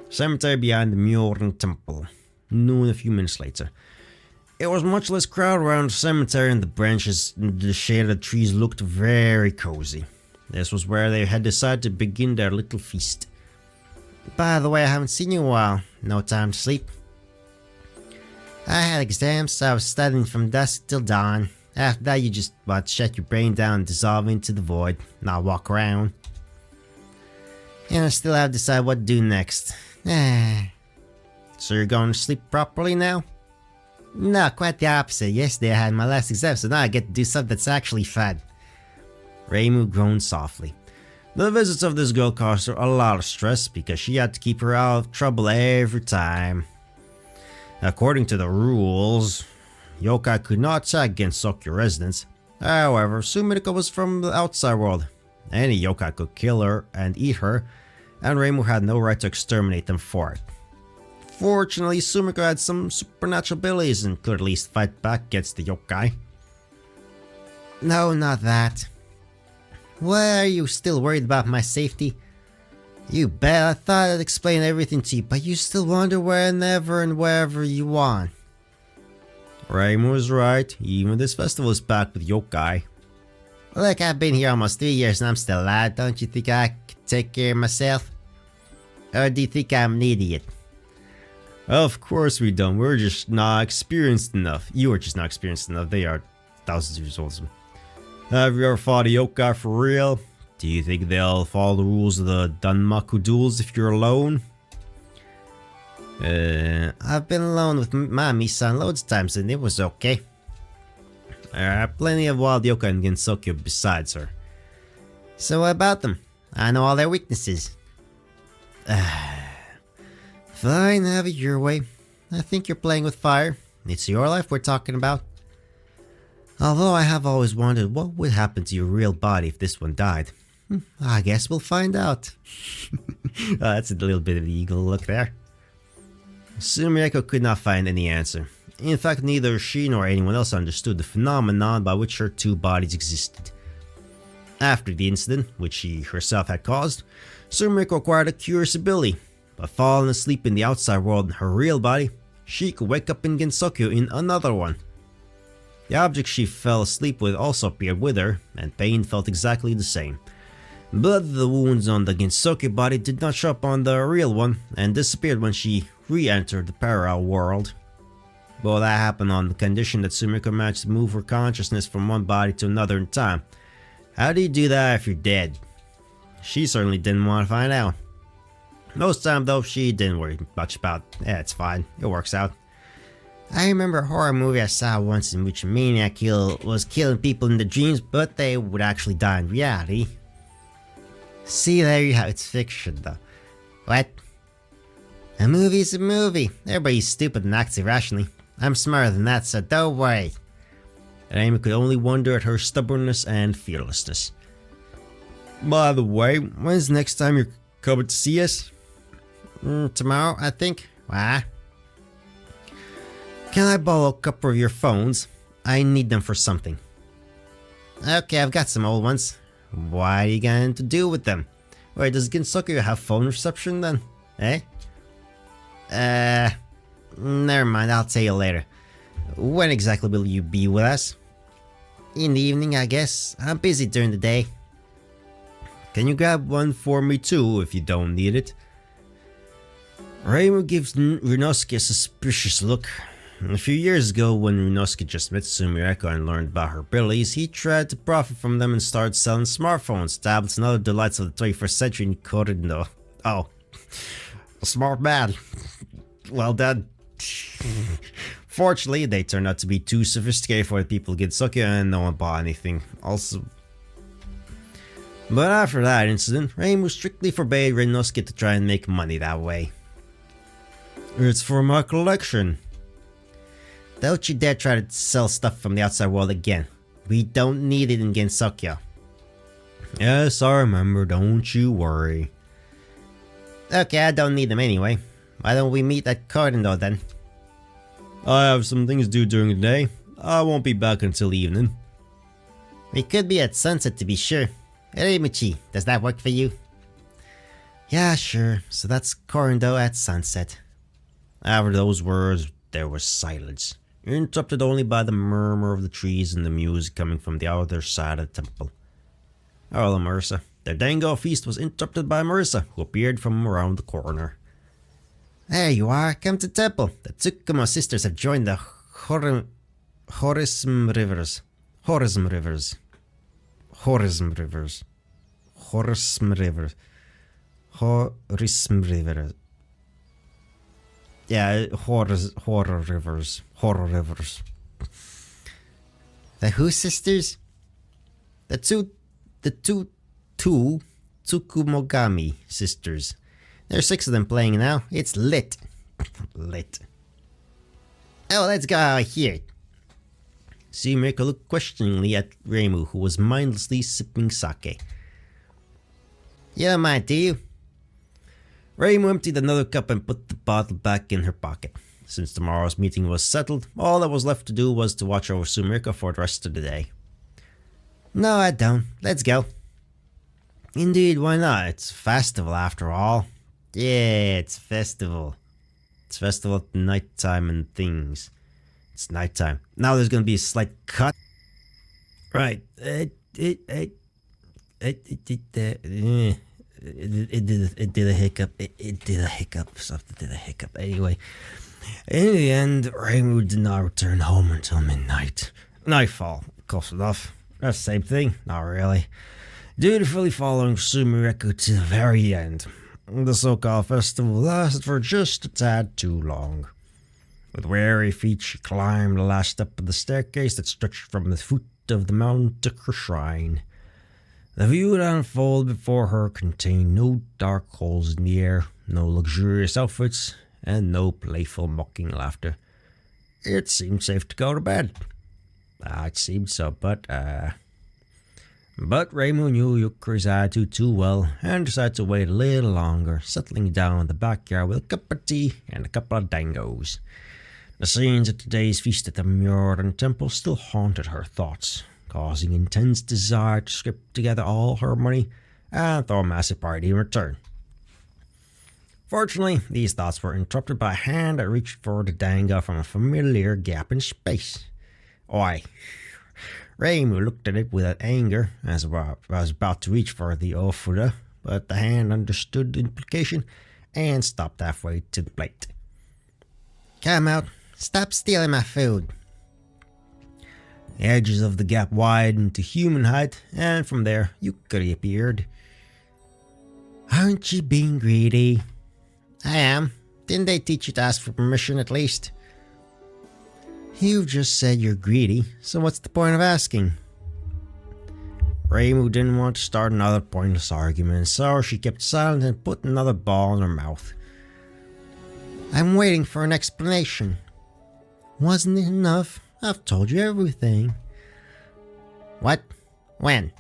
Cemetery behind the Murin temple. Noon a few minutes later. It was much less crowd around the cemetery, and the branches and the shade of the trees looked very cozy. This was where they had decided to begin their little feast. By the way, I haven't seen you in a while. No time to sleep. I had exams, so I was studying from dusk till dawn. After that, you just shut your brain down and dissolve into the void, not walk around. And I still have to decide what to do next. So you're going to sleep properly now? No, quite the opposite. Yesterday I had my last exam, so now I get to do something that's actually fun. Reimu groaned softly. The visits of this girl caused her a lot of stress because she had to keep her out of trouble every time. According to the rules, yokai could not attack against Sokyo residents. However, Sumireko was from the outside world. Any yokai could kill her and eat her, and Reimu had no right to exterminate them for it. Fortunately, Sumireko had some supernatural abilities and could at least fight back against the yokai. No, not that. Why are you still worried about my safety? You bet, I thought I'd explain everything to you, but you still wander whenever and wherever you want. Reimu was right, even this festival is packed with yokai. Look, I've been here almost 3 years and I'm still alive. Don't you think I could take care of myself? Or do you think I'm an idiot? Of course we don't. We're just not experienced enough. You are just not experienced enough. They are thousands of years old. Have you ever fought a yokai for real? Do you think they'll follow the rules of the Danmaku duels if you're alone? I've been alone with Mami-san loads of times and it was okay. There are plenty of wild yokai in Gensokyo besides her. So what about them? I know all their weaknesses. Fine, have it your way. I think you're playing with fire. It's your life we're talking about. Although I have always wondered what would happen to your real body if this one died. I guess we'll find out. That's a little bit of the eagle look there. Sumieko could not find any answer. In fact, neither she nor anyone else understood the phenomenon by which her two bodies existed. After the incident, which she herself had caused, Sumieko acquired a curious ability. By falling asleep in the outside world in her real body, she could wake up in Gensokyo in another one. The object she fell asleep with also appeared with her, and pain felt exactly the same. But the wounds on the Gensokyo body did not show up on the real one, and disappeared when she re-entered the parallel world. Well, that happened on the condition that Sumiko managed to move her consciousness from one body to another in time. How do you do that if you're dead? She certainly didn't want to find out. Most of the time though, she didn't worry much about it. Yeah, it's fine, it works out. I remember a horror movie I saw once in which a maniac was killing people in the dreams, but they would actually die in reality. See, there you have it. It's fiction though. What? A movie's a movie. Everybody's stupid and acts irrationally. I'm smarter than that, so don't worry. And Amy could only wonder at her stubbornness and fearlessness. By the way, when's the next time you're coming to see us? Tomorrow, I think. What? Can I borrow a couple of your phones? I need them for something. Okay, I've got some old ones. What are you going to do with them? Wait, does Gensokyo have phone reception then? Eh? Never mind, I'll tell you later. When exactly will you be with us? In the evening, I guess. I'm busy during the day. Can you grab one for me too, if you don't need it? Reimu gives Ryunosuke a suspicious look. A few years ago, when Ryunosuke just met Sumireko and learned about her abilities, he tried to profit from them and started selling smartphones, tablets, and other delights of the 21st century in Korindo. Oh, a smart man. Well done. Fortunately, they turned out to be too sophisticated for the people of Gensokyo and no one bought anything. Also, but after that incident, Reimu strictly forbade Ryunosuke to try and make money that way. It's for my collection. Don't you dare try to sell stuff from the outside world again. We don't need it in Gensokyo. Yes, I remember, don't you worry. Okay, I don't need them anyway. Why don't we meet at Korindo then? I have some things to do during the day. I won't be back until evening. We could be at sunset to be sure. Reimuchi, does that work for you? Yeah, sure. So that's Korindo at sunset. After those words, there was silence, interrupted only by the murmur of the trees and the music coming from the other side of the temple. Hello, Marissa. Their Dango feast was interrupted by Marissa, who appeared from around the corner. There you are. Come to temple. The Tsukumo sisters have joined the Horism Rivers. Horism Rivers. Horism Rivers. Horism Rivers. Horism Rivers. Yeah, horror rivers. Horror rivers. The who sisters? The two Tsukumogami sisters. There are 6 of them playing now. It's lit. Lit. Oh, let's go out here. Sumireko looked questioningly at Reimu, who was mindlessly sipping sake. You don't mind, do you? Reimu emptied another cup and put the bottle back in her pocket. Since tomorrow's meeting was settled, all that was left to do was to watch over Sumireko for the rest of the day. No, I don't. Let's go. Indeed, why not? It's a festival after all. Yeah, it's a festival. It's a festival at nighttime and things. It's nighttime. Now there's gonna be a slight cut. Right. it did a hiccup. It did a hiccup. Something did a hiccup. Anyway, in the end, Reimu did not return home until midnight. Nightfall, close enough. That's the same thing. Not really. Dutifully following Sumireku to the very end. The so-called festival lasted for just a tad too long. With wary feet, she climbed the last step of the staircase that stretched from the foot of the mountain to her shrine. The view that unfolded before her contained no dark holes in the air, no luxurious outfits, and no playful mocking laughter. It seemed safe to go to bed. It seemed so, but Reimu knew Yukari's attitude too well and decided to wait a little longer, settling down in the backyard with a cup of tea and a couple of dangos. The scenes of today's feast at the Murden Temple still haunted her thoughts, causing intense desire to scrape together all her money and throw a massive party in return. Fortunately, these thoughts were interrupted by a hand that reached for the dango from a familiar gap in space. Oi! Reimu looked at it with anger as I was about to reach for the ofuda, but the hand understood the implication and stopped halfway to the plate. Come out. Stop stealing my food. The edges of the gap widened to human height, and from there, Yukari appeared. Aren't you being greedy? I am. Didn't they teach you to ask for permission at least? You just said you're greedy, so what's the point of asking? Reimu didn't want to start another pointless argument, so she kept silent and put another ball in her mouth. I'm waiting for an explanation. Wasn't it enough? I've told you everything. What? When?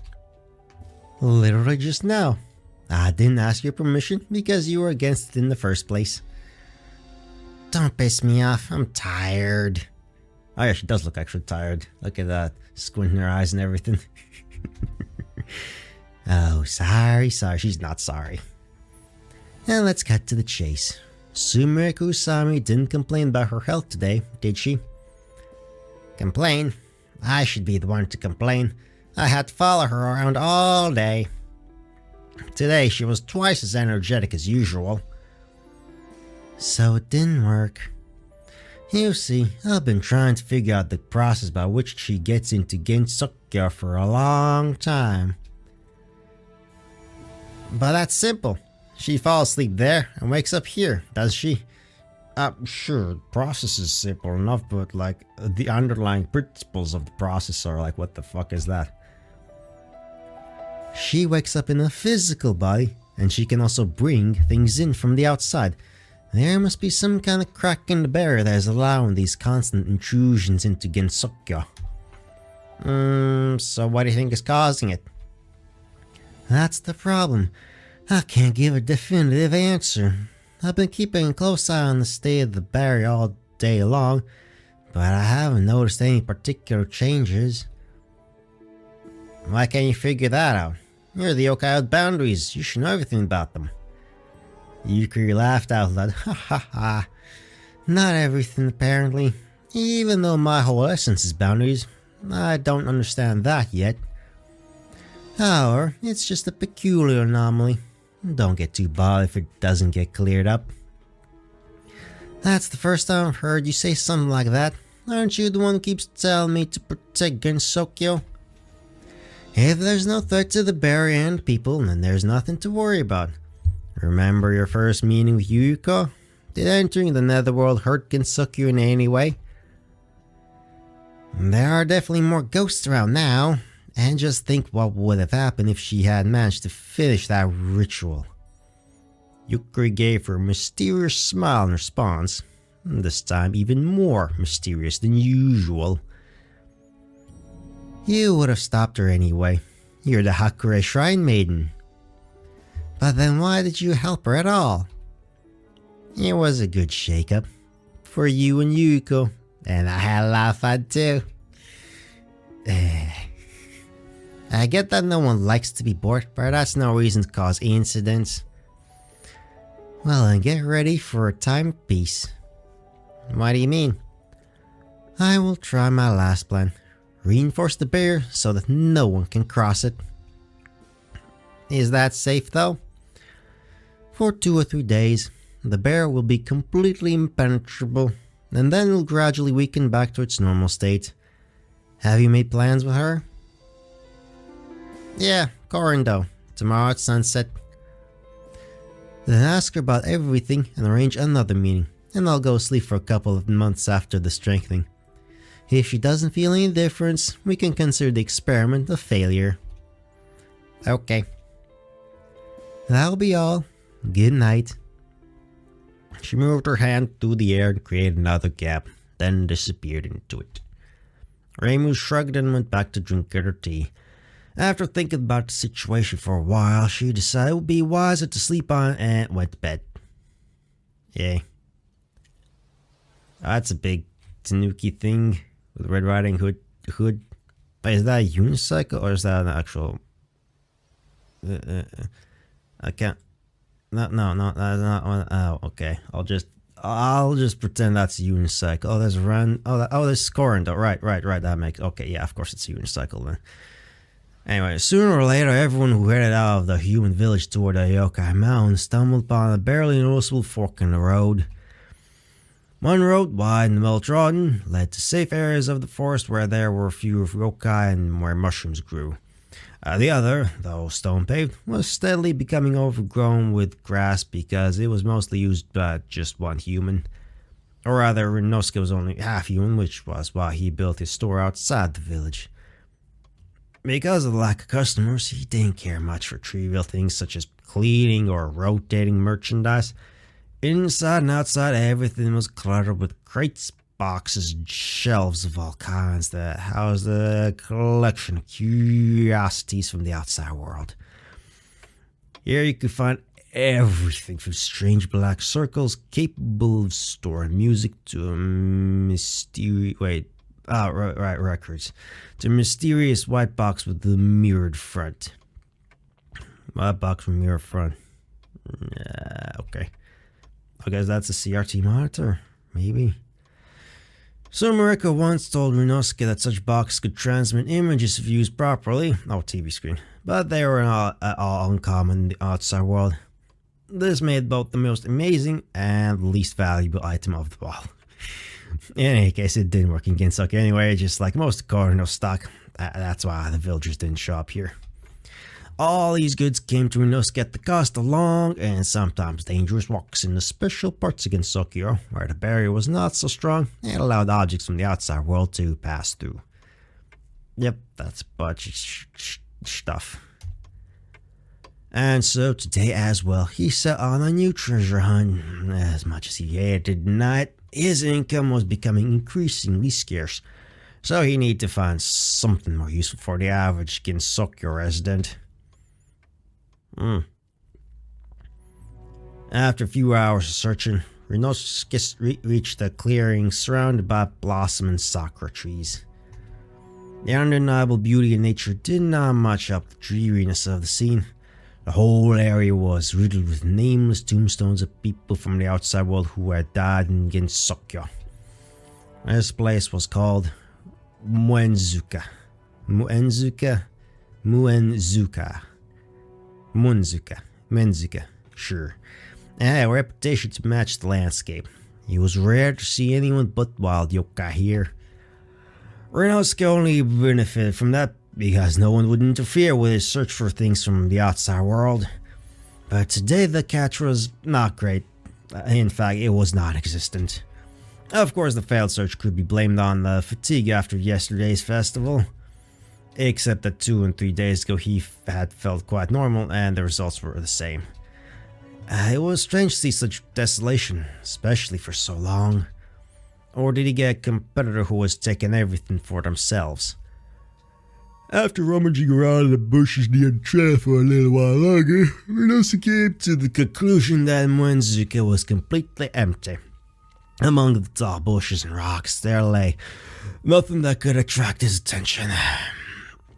Literally just now. I didn't ask your permission because you were against it in the first place. Don't piss me off. I'm tired. Oh yeah, she does look actually tired. Look at that. Squinting her eyes and everything. Oh, sorry. She's not sorry. And let's cut to the chase. Sumireku-sami didn't complain about her health today, did she? Complain? I should be the one to complain. I had to follow her around all day. Today she was twice as energetic as usual. So it didn't work. You see, I've been trying to figure out the process by which she gets into Gensokyo for a long time. But that's simple. She falls asleep there and wakes up here, does she? Sure, the process is simple enough, but like, the underlying principles of the process are like, what the fuck is that? She wakes up in a physical body, and she can also bring things in from the outside. There must be some kind of crack in the barrier that is allowing these constant intrusions into Gensokyo. So what do you think is causing it? That's the problem. I can't give a definitive answer. I've been keeping a close eye on the state of the barrier all day long, but I haven't noticed any particular changes. Why can't you figure that out? You're the yokai with boundaries. You should know everything about them. Yukari laughed out loud. Ha ha ha. Not everything, apparently. Even though my whole essence is boundaries, I don't understand that yet. However, it's just a peculiar anomaly. Don't get too bothered if it doesn't get cleared up. That's the first time I've heard you say something like that. Aren't you the one who keeps telling me to protect Gensokyo? If there's no threat to the barrier and people, then there's nothing to worry about. Remember your first meeting with Yuyuko? Did entering the netherworld hurt Gensokyo in any way? There are definitely more ghosts around now. And just think what would have happened if she had managed to finish that ritual. Yukari gave her a mysterious smile in response, this time even more mysterious than usual. You would have stopped her anyway. You're the Hakure Shrine Maiden. But then why did you help her at all? It was a good shake-up. For you and Yuko. And I had a lot of fun too. I get that no one likes to be bored, but that's no reason to cause incidents. Well, then get ready for a timepiece. What do you mean? I will try my last plan. Reinforce the barrier so that no one can cross it. Is that safe though? For 2 or 3 days, the bear will be completely impenetrable, and then will gradually weaken back to its normal state. Have you made plans with her? Yeah, Corindo. Tomorrow at sunset. Then ask her about everything and arrange another meeting, and I'll go sleep for a couple of months after the strengthening. If she doesn't feel any difference, we can consider the experiment a failure. Okay. That'll be all. Good night. She moved her hand through the air and created another gap, then disappeared into it. Reimu shrugged and went back to drinking her tea. After thinking about the situation for a while, she decided it would be wiser to sleep on and went to bed. Yay. That's a big Tanuki thing with Red Riding Hood. But is that a unicycle or is that an actual... I can't... No, that's not one. Oh, okay. I'll just pretend that's a unicycle. Oh, there's a run. Oh, there's Corindo. Right. That makes... Okay, yeah, of course it's a unicycle then. Anyway, sooner or later, everyone who headed out of the human village toward the Yokai Mountain stumbled upon a barely noticeable fork in the road. One road, wide and well-trodden, led to safe areas of the forest where there were fewer yokai and where mushrooms grew. The other, though stone-paved, was steadily becoming overgrown with grass because it was mostly used by just one human. Or rather, Ryunosuke was only half human, which was why he built his store outside the village. Because of the lack of customers, he didn't care much for trivial things such as cleaning or rotating merchandise. Inside and outside, everything was cluttered with crates, boxes, and shelves of all kinds that housed a collection of curiosities from the outside world. Here you could find everything from strange black circles capable of storing music to a records. To a mysterious white box with a mirrored front. White box with mirrored front. Okay. I guess that's a CRT monitor. Maybe. Sumarika once told Ryunosuke that such boxes could transmit images if used properly. Oh, TV screen. But they were not at all uncommon in the outside world. This made both the most amazing and least valuable item of the all. In any case, it didn't work in Ginsuke anyway, just like most Cardinal stock. That's why the villagers didn't show up here. All these goods came to Ryunosuke at the cost of long and sometimes dangerous walks in the special parts of Ginsuke, where the barrier was not so strong and allowed objects from the outside world to pass through. Yep, that's a bunch of stuff. And so today as well, he set on a new treasure hunt. As much as he hated to deny it, his income was becoming increasingly scarce, so he needed to find something more useful for the average Ginsuke resident. After a few hours of searching, Ryunosuke reached a clearing surrounded by blossom and sakura trees. The undeniable beauty of nature did not match up the dreariness of the scene. The whole area was riddled with nameless tombstones of people from the outside world who had died in Ginsuke. This place was called Muenzuka. Menzuka, sure. And had a reputation to match the landscape. It was rare to see anyone but wild yokai here. Ryunosuke only benefited from that because no one would interfere with his search for things from the outside world. But today the catch was not great. In fact, it was non-existent. Of course, the failed search could be blamed on the fatigue after yesterday's festival. Except that 2 and 3 days ago he had felt quite normal and the results were the same. It was strange to see such desolation, especially for so long. Or did he get a competitor who was taking everything for themselves? After rummaging around in the bushes near the trail for a little while longer, Ryunosuke came to the conclusion that Muenzuka was completely empty. Among the tall bushes and rocks there lay nothing that could attract his attention.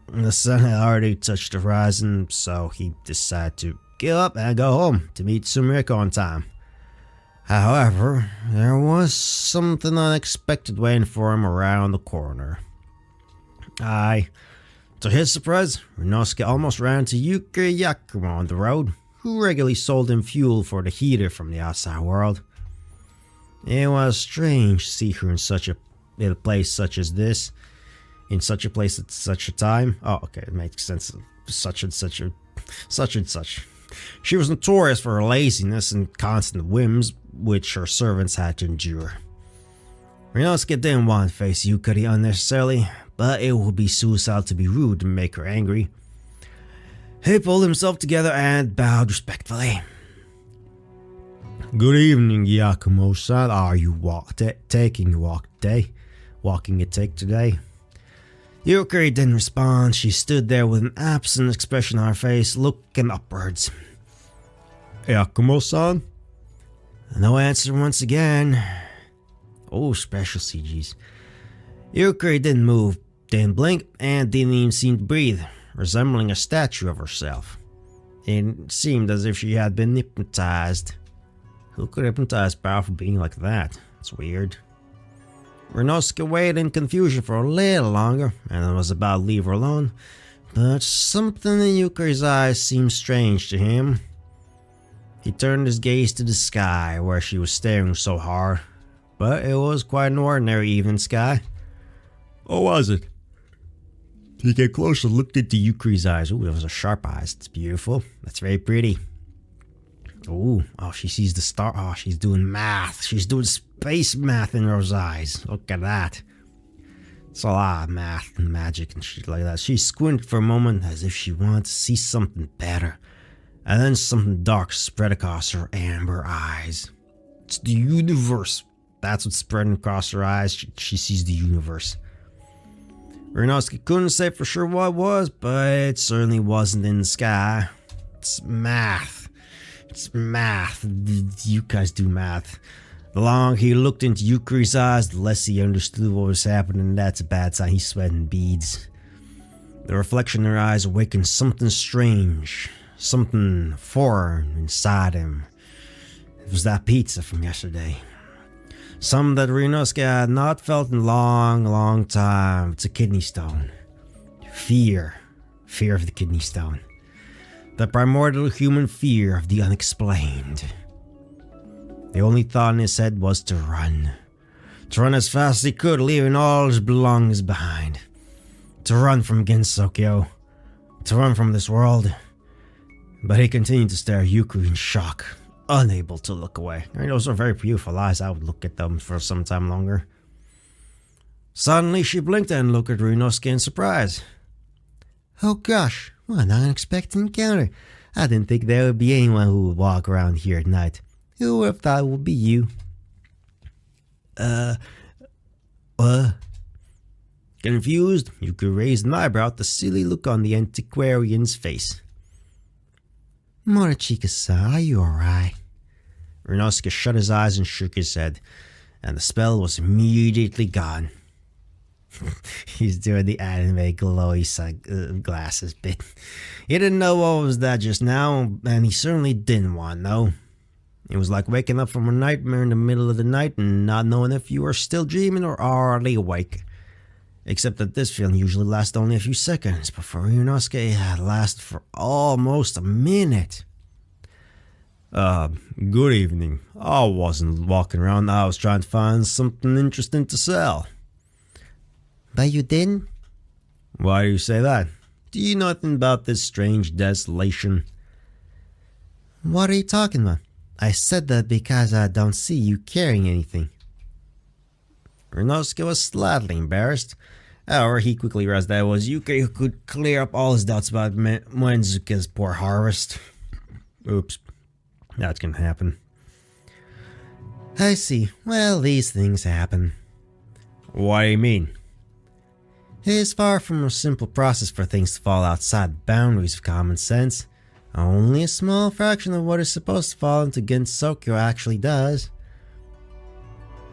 The sun had already touched the horizon, so he decided to give up and go home to meet Sumarika on time. However, there was something unexpected waiting for him around the corner. To his surprise, Ryunosuke almost ran into Yuki Yakuma on the road, who regularly sold him fuel for the heater from the outside world. It was strange to see her in a place such as this, in such a place at such a time. Oh, okay, it makes sense. Such and such. She was notorious for her laziness and constant whims, which her servants had to endure. Ryunosuke didn't want to face Yukari unnecessarily, but it would be suicidal to be rude and make her angry. He pulled himself together and bowed respectfully. Good evening, Yakumo-san. Are you taking a walk today? Walking a take today? Yukari didn't respond. She stood there with an absent expression on her face, looking upwards. Yakumo-san? No answer once again. Oh, special CGs. Yukari didn't move, didn't blink, and didn't even seem to breathe, resembling a statue of herself. It seemed as if she had been hypnotized. Who could hypnotize a powerful being like that? It's weird. Ryunosuke waited in confusion for a little longer, and was about to leave her alone, but something in Yukari's eyes seemed strange to him. He turned his gaze to the sky, where she was staring so hard, but it was quite an ordinary evening sky. Or was it? He came closer and looked into Yukari's eyes. Ooh, those are sharp eyes. It's beautiful. That's very pretty. Ooh, oh, she sees the star. Oh, she's doing math. She's doing space math in those eyes. Look at that. It's a lot of math and magic and shit like that. She squinted for a moment as if she wanted to see something better. And then something dark spread across her amber eyes. It's the universe. That's what's spreading across her eyes. She sees the universe. Ryunosuke couldn't say for sure what it was, but it certainly wasn't in the sky. It's math. It's math. You guys do math. The longer he looked into Yukari's eyes, the less he understood what was happening, and that's a bad sign. He's sweating beads. The reflection in her eyes awakened something strange, something foreign inside him. It was that pizza from yesterday. Something that Ryunosuke had not felt in a long time. It's a kidney stone. Fear. Fear of the kidney stone. The primordial human fear of the unexplained. The only thought in his head was to run. To run as fast as he could, leaving all his belongings behind. To run from Gensokyo. To run from this world. But he continued to stare at Yukari in shock, unable to look away. I mean, those are very beautiful eyes. I would look at them for some time longer. Suddenly, she blinked and looked at Ryunosuke in surprise. Oh gosh, what an unexpected encounter. I didn't think there would be anyone who would walk around here at night. Who would have thought it would be you? Confused, Yukari raised an eyebrow at the silly look on the antiquarian's face. Morichika-san, are you alright? Ryunosuke shut his eyes and shook his head, and the spell was immediately gone. He's doing the anime glowy glasses bit. He didn't know what was that just now, and he certainly didn't want to know. It was like waking up from a nightmare in the middle of the night and not knowing if you were still dreaming or already awake. Except that this feeling usually lasts only a few seconds, but for Ryunosuke it had lasted for almost a minute. Good evening. I wasn't walking around, I was trying to find something interesting to sell. But you didn't? Why do you say that? Do you know nothing about this strange desolation? What are you talking about? I said that because I don't see you carrying anything. Ryunosuke was slightly embarrassed. However, he quickly realized that it was Yukari who could clear up all his doubts about Moenzuke's poor harvest. Oops. That can happen. I see. Well, these things happen. What do you mean? It is far from a simple process for things to fall outside the boundaries of common sense. Only a small fraction of what is supposed to fall into Gensokyo actually does.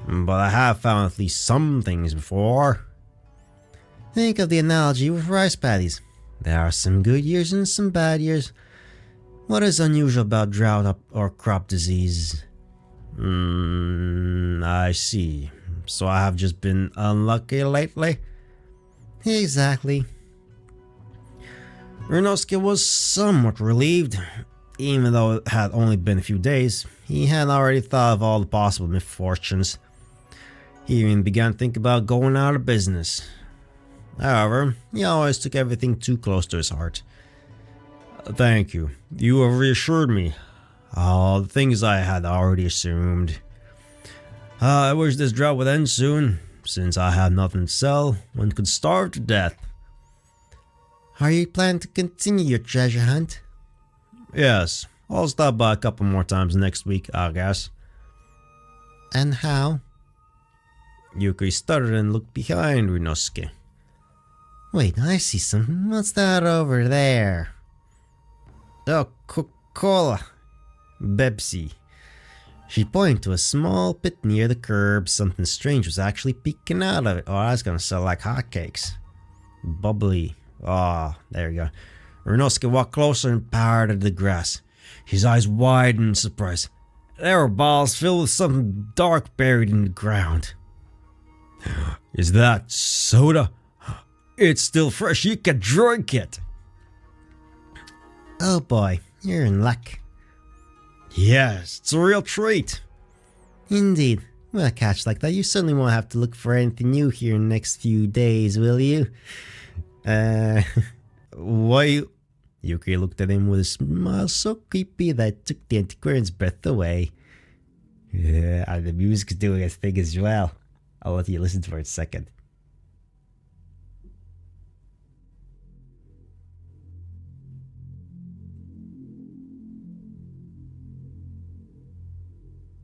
But I have found at least some things before. Think of the analogy with rice paddies. There are some good years and some bad years. What is unusual about drought or crop disease? I see. So I have just been unlucky lately? Exactly. Ryunosuke was somewhat relieved. Even though it had only been a few days, he had already thought of all the possible misfortunes. He even began to think about going out of business. However, he always took everything too close to his heart. Thank you. You have reassured me. All the things I had already assumed. I wish this drought would end soon. Since I have nothing to sell, one could starve to death. Are you planning to continue your treasure hunt? Yes, I'll stop by a couple more times next week, I guess. And how? Yukari stuttered and looked behind Ryunosuke. Wait, I see something. What's that over there? Oh, Coca-Cola. Pepsi. She pointed to a small pit near the curb. Something strange was actually peeking out of it. Oh, I was gonna sell like hotcakes. Bubbly. Ah, oh, there you go. Ryunosuke walked closer and parted the grass. His eyes widened in surprise. There were balls filled with something dark buried in the ground. Is that soda? It's still fresh. You can drink it. Oh boy, you're in luck. Yes, it's a real treat. Indeed. With a catch like that, you certainly won't have to look for anything new here in the next few days, will you? Why? Yukari looked at him with a smile so creepy that it took the antiquarian's breath away. Yeah, and the music's doing its thing as well. I'll let you listen for a second.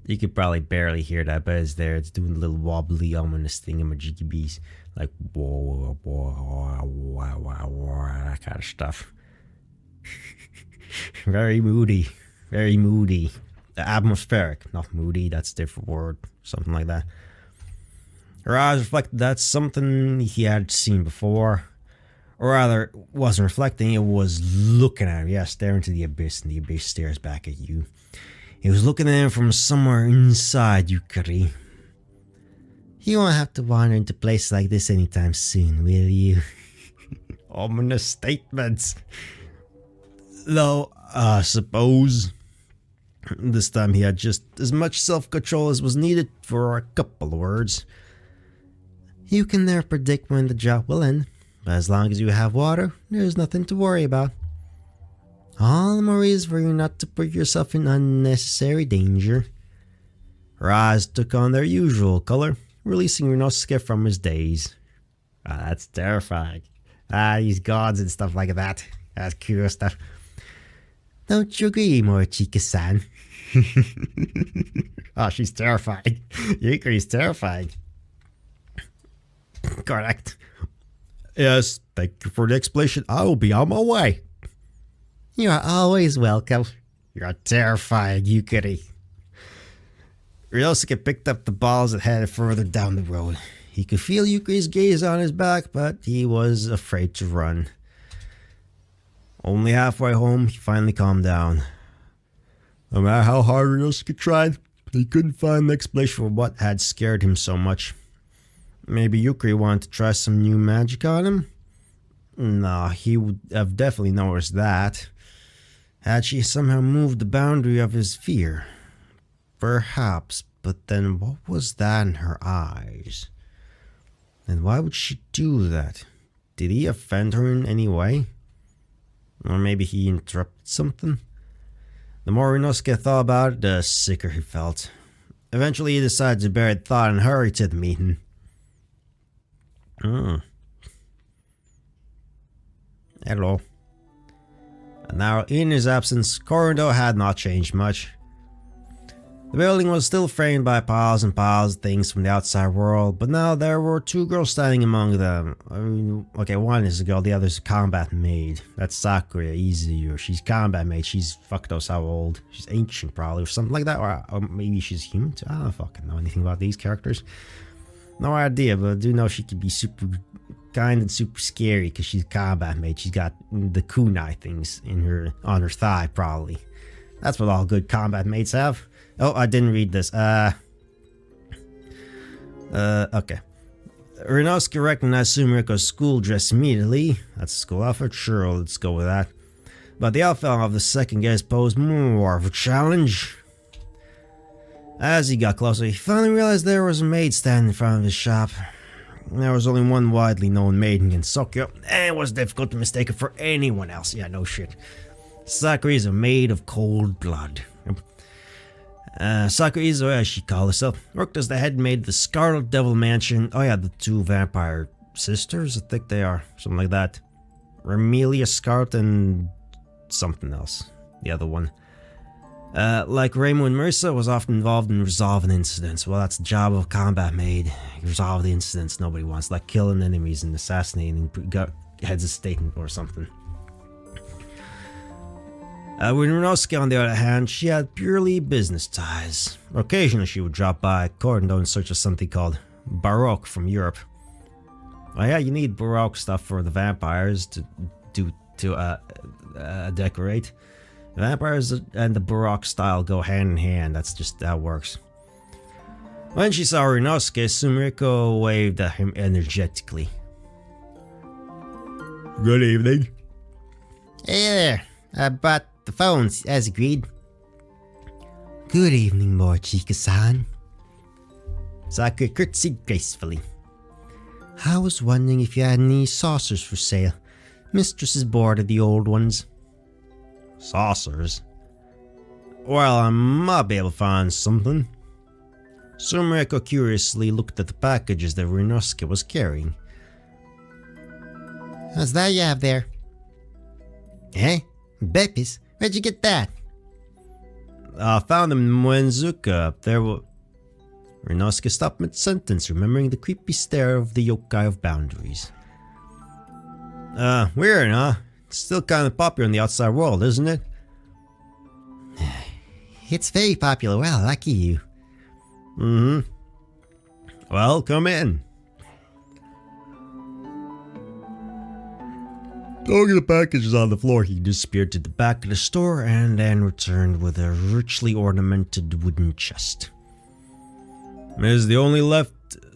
You could probably barely hear that, but it's there. It's doing a little wobbly, ominous thingamajiggies. Like, whoa, whoa, whoa, whoa, that kind of stuff. Very moody. Very moody. Atmospheric, not moody. That's a different word. Something like that. Her eyes reflected that something he had seen before. Or rather, it wasn't reflecting, it was looking at him. Yeah, staring into the abyss, and the abyss stares back at you. He was looking at him from somewhere inside Yukari. You won't have to wander into places like this anytime soon, will you? Ominous statements. Though, I suppose. This time he had just as much self-control as was needed for a couple of words. You can never predict when the drought will end, but as long as you have water, there's nothing to worry about. All the more reason for you not to put yourself in unnecessary danger. Her eyes took on their usual color, releasing Ryunosuke from his daze. That's terrifying. These gods and stuff like that. That's cool stuff. Don't you agree, Morichika-san? Oh, she's terrifying. Yukari's terrifying. Correct. Yes, thank you for the explanation. I will be on my way. You are always welcome. You're terrifying, Yukari. Ryunosuke picked up the balls and headed further down the road. He could feel Yukari's gaze on his back, but he was afraid to run. Only halfway home, he finally calmed down. No matter how hard Ryunosuke tried, he couldn't find an explanation for what had scared him so much. Maybe Yukari wanted to try some new magic on him? Nah, he would have definitely noticed that. Had she somehow moved the boundary of his fear? Perhaps, but then what was that in her eyes? And why would she do that? Did he offend her in any way? Or maybe he interrupted something? The more Ryunosuke thought about it, the sicker he felt. Eventually he decided to bury the thought and hurry to the meeting. Hello. And now, in his absence, Corridor had not changed much. The building was still framed by piles and piles of things from the outside world, but now there were two girls standing among them. Okay, one is a girl, the other is a combat maid. That's Sakura Izuyu. She's combat maid. She's fuck knows how old. She's ancient, probably, or something like that. Or maybe she's human too. I don't fucking know anything about these characters. No idea, but I do know she can be super kind and super scary because she's a combat maid. She's got the kunai things on her thigh, probably. That's what all good combat maids have. Oh, I didn't read this. Okay. Ryunosuke recognized Sumiko's school dress immediately. That's a school outfit? Sure, let's go with that. but the outcome of the second guess posed more of a challenge. As he got closer, he finally realized there was a maid standing in front of his shop. There was only one widely known maiden in Tokyo, and it was difficult to mistake her for anyone else. Yeah, no shit. Sakura is a maid of cold blood. Sakura Izo, as she called herself, worked as the head maid of the Scarlet Devil Mansion. Oh yeah, the two vampire sisters, I think they are. Something like that. Remelia Scarlet and something else. The other one. Like Raymond Mercer, was often involved in resolving incidents. Well, that's the job of a combat maid. Resolve the incidents nobody wants, like killing enemies and assassinating heads of state or something. With Ryunosuke, on the other hand, she had purely business ties. Occasionally she would drop by Cordon in search of something called Baroque from Europe. Oh yeah, you need Baroque stuff for the vampires to decorate. Vampires and the Baroque style go hand in hand, that's just how it works. When she saw Ryunosuke, Sumiko waved at him energetically. Good evening. Hey there, I bought the phones, as agreed. Good evening, Morchika-san. Sakura curtsied gracefully. I was wondering if you had any saucers for sale. Mistress is bored of the old ones. Saucers? Well, I might be able to find something. Sumiko curiously looked at the packages that Ryunosuke was carrying. What's that you have there? Eh? Beppis? Where'd you get that? I found them in Muenzuka. Ryunosuke stopped mid-sentence, remembering the creepy stare of the yokai of boundaries. Weird, huh? It's still kind of popular in the outside world, isn't it? It's very popular. Well, lucky you. Well, come in. Throwing the packages on the floor, he disappeared to the back of the store and then returned with a richly ornamented wooden chest. This is the only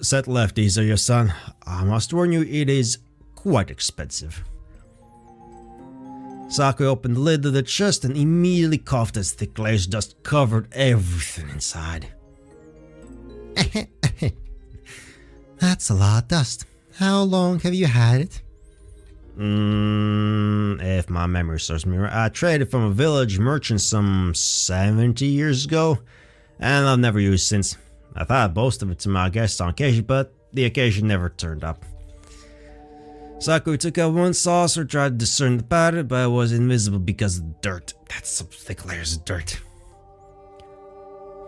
set left, Izuya-san. I must warn you, it is quite expensive. Sakura opened the lid of the chest and immediately coughed as thick layers of dust covered everything inside. That's a lot of dust. How long have you had it? If my memory serves me right, I traded from a village merchant some 70 years ago, and I've never used since. I thought I'd boast of it to my guests on occasion, but the occasion never turned up. Sakura took out one saucer, tried to discern the pattern, but it was invisible because of the dirt. That's some thick layers of dirt.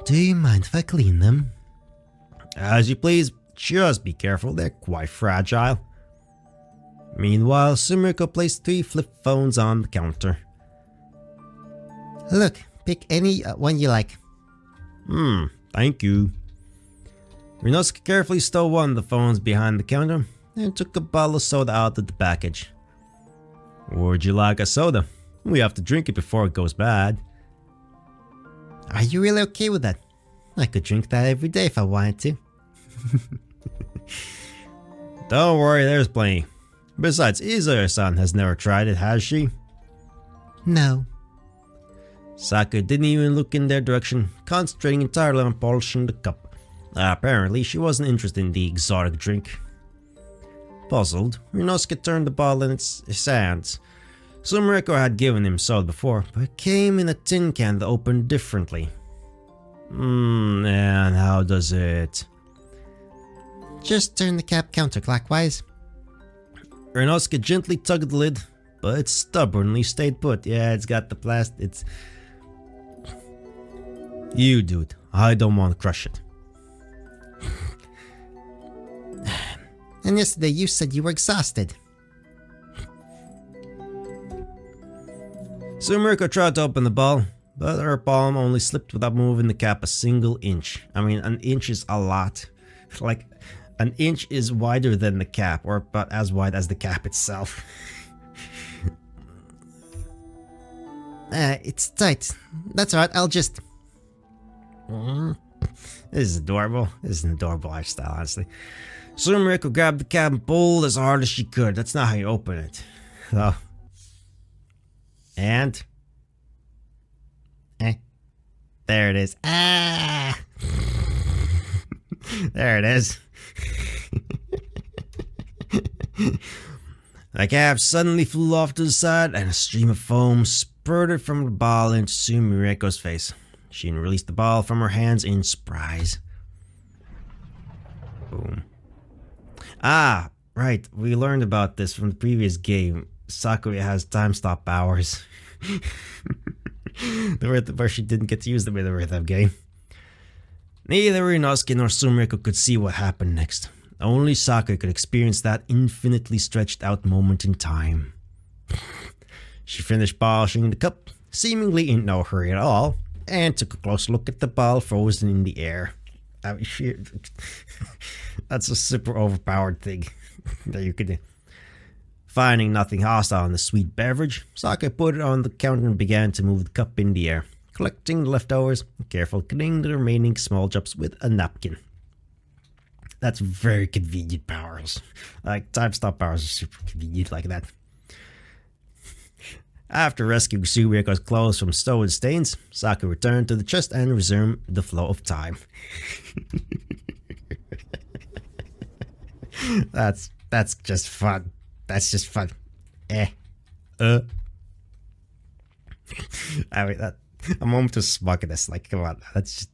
Do you mind if I clean them? As you please, just be careful, they're quite fragile. Meanwhile, Sumiko placed 3 flip phones on the counter. Look, pick any one you like. Thank you. Ryunosuke carefully stowed one of the phones behind the counter and took a bottle of soda out of the package. Would you like a soda? We have to drink it before it goes bad. Are you really okay with that? I could drink that every day if I wanted to. Don't worry, there's plenty. Besides, Izuya-san has never tried it, has she? No. Sakura didn't even look in their direction, concentrating entirely on polishing the cup. Apparently, she wasn't interested in the exotic drink. Puzzled, Ryunosuke turned the bottle in his hands. Sumiko had given him soda before, but it came in a tin can that opened differently. And how does it? Just turn the cap counterclockwise. Ryunosuke gently tugged the lid, but it stubbornly stayed put. Yeah, it's got the plastic. It's... You do it. I don't want to crush it. And yesterday you said you were exhausted. Sumiko tried to open the ball, but her palm only slipped without moving the cap a single inch. I mean, an inch is a lot. Like, an inch is wider than the cap, or about as wide as the cap itself. It's tight. That's alright, I'll just... This is adorable. This is an adorable lifestyle, honestly. Sumiko grabbed the cap and pulled as hard as she could. That's not how you open it. So... And... there it is. Ah! There it is. The calf suddenly flew off to the side, and a stream of foam spurted from the ball into Sumireko's face. She released the ball from her hands in surprise. Boom. Ah, right. We learned about this from the previous game. Sakura has time stop powers. Where she didn't get to use them in the rhythm game. Neither Inosuke nor Sumireko could see what happened next. Only Sakura could experience that infinitely stretched out moment in time. She finished polishing the cup, seemingly in no hurry at all, and took a close look at the ball frozen in the air. I mean, that's a super overpowered thing that you could do. Finding nothing hostile in the sweet beverage, Sakura put it on the counter and began to move the cup in the air, collecting the leftovers and carefully cleaning the remaining small drops with a napkin. That's very convenient powers. Like, time stop powers are super convenient like that. After rescuing Sumireko's clothes from stolen stains, Sakura returned to the chest and resumed the flow of time. That's just fun. That's just fun. I mean, a moment of smugness. Like, come on. That's just...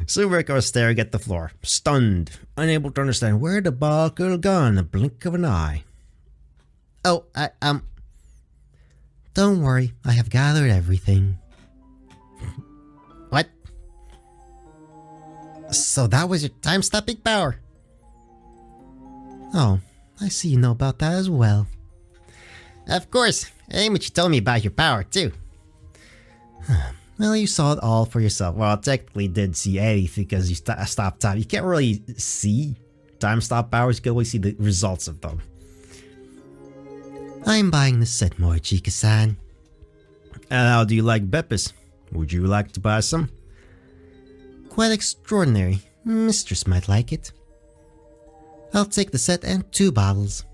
Sumireko was staring at the floor, stunned, unable to understand where the ball could have gone in the blink of an eye. Oh, don't worry. I have gathered everything. What? So that was your time-stopping power? Oh, I see you know about that as well. Of course. But you told me about your power, too. Well, you saw it all for yourself. Well, I technically did see anything because you stopped time. You can't really see time stop powers. You can only see the results of them. I'm buying the set, Moichika-san. And how do you like Beppis? Would you like to buy some? Quite extraordinary. Mistress might like it. I'll take the set and 2 bottles.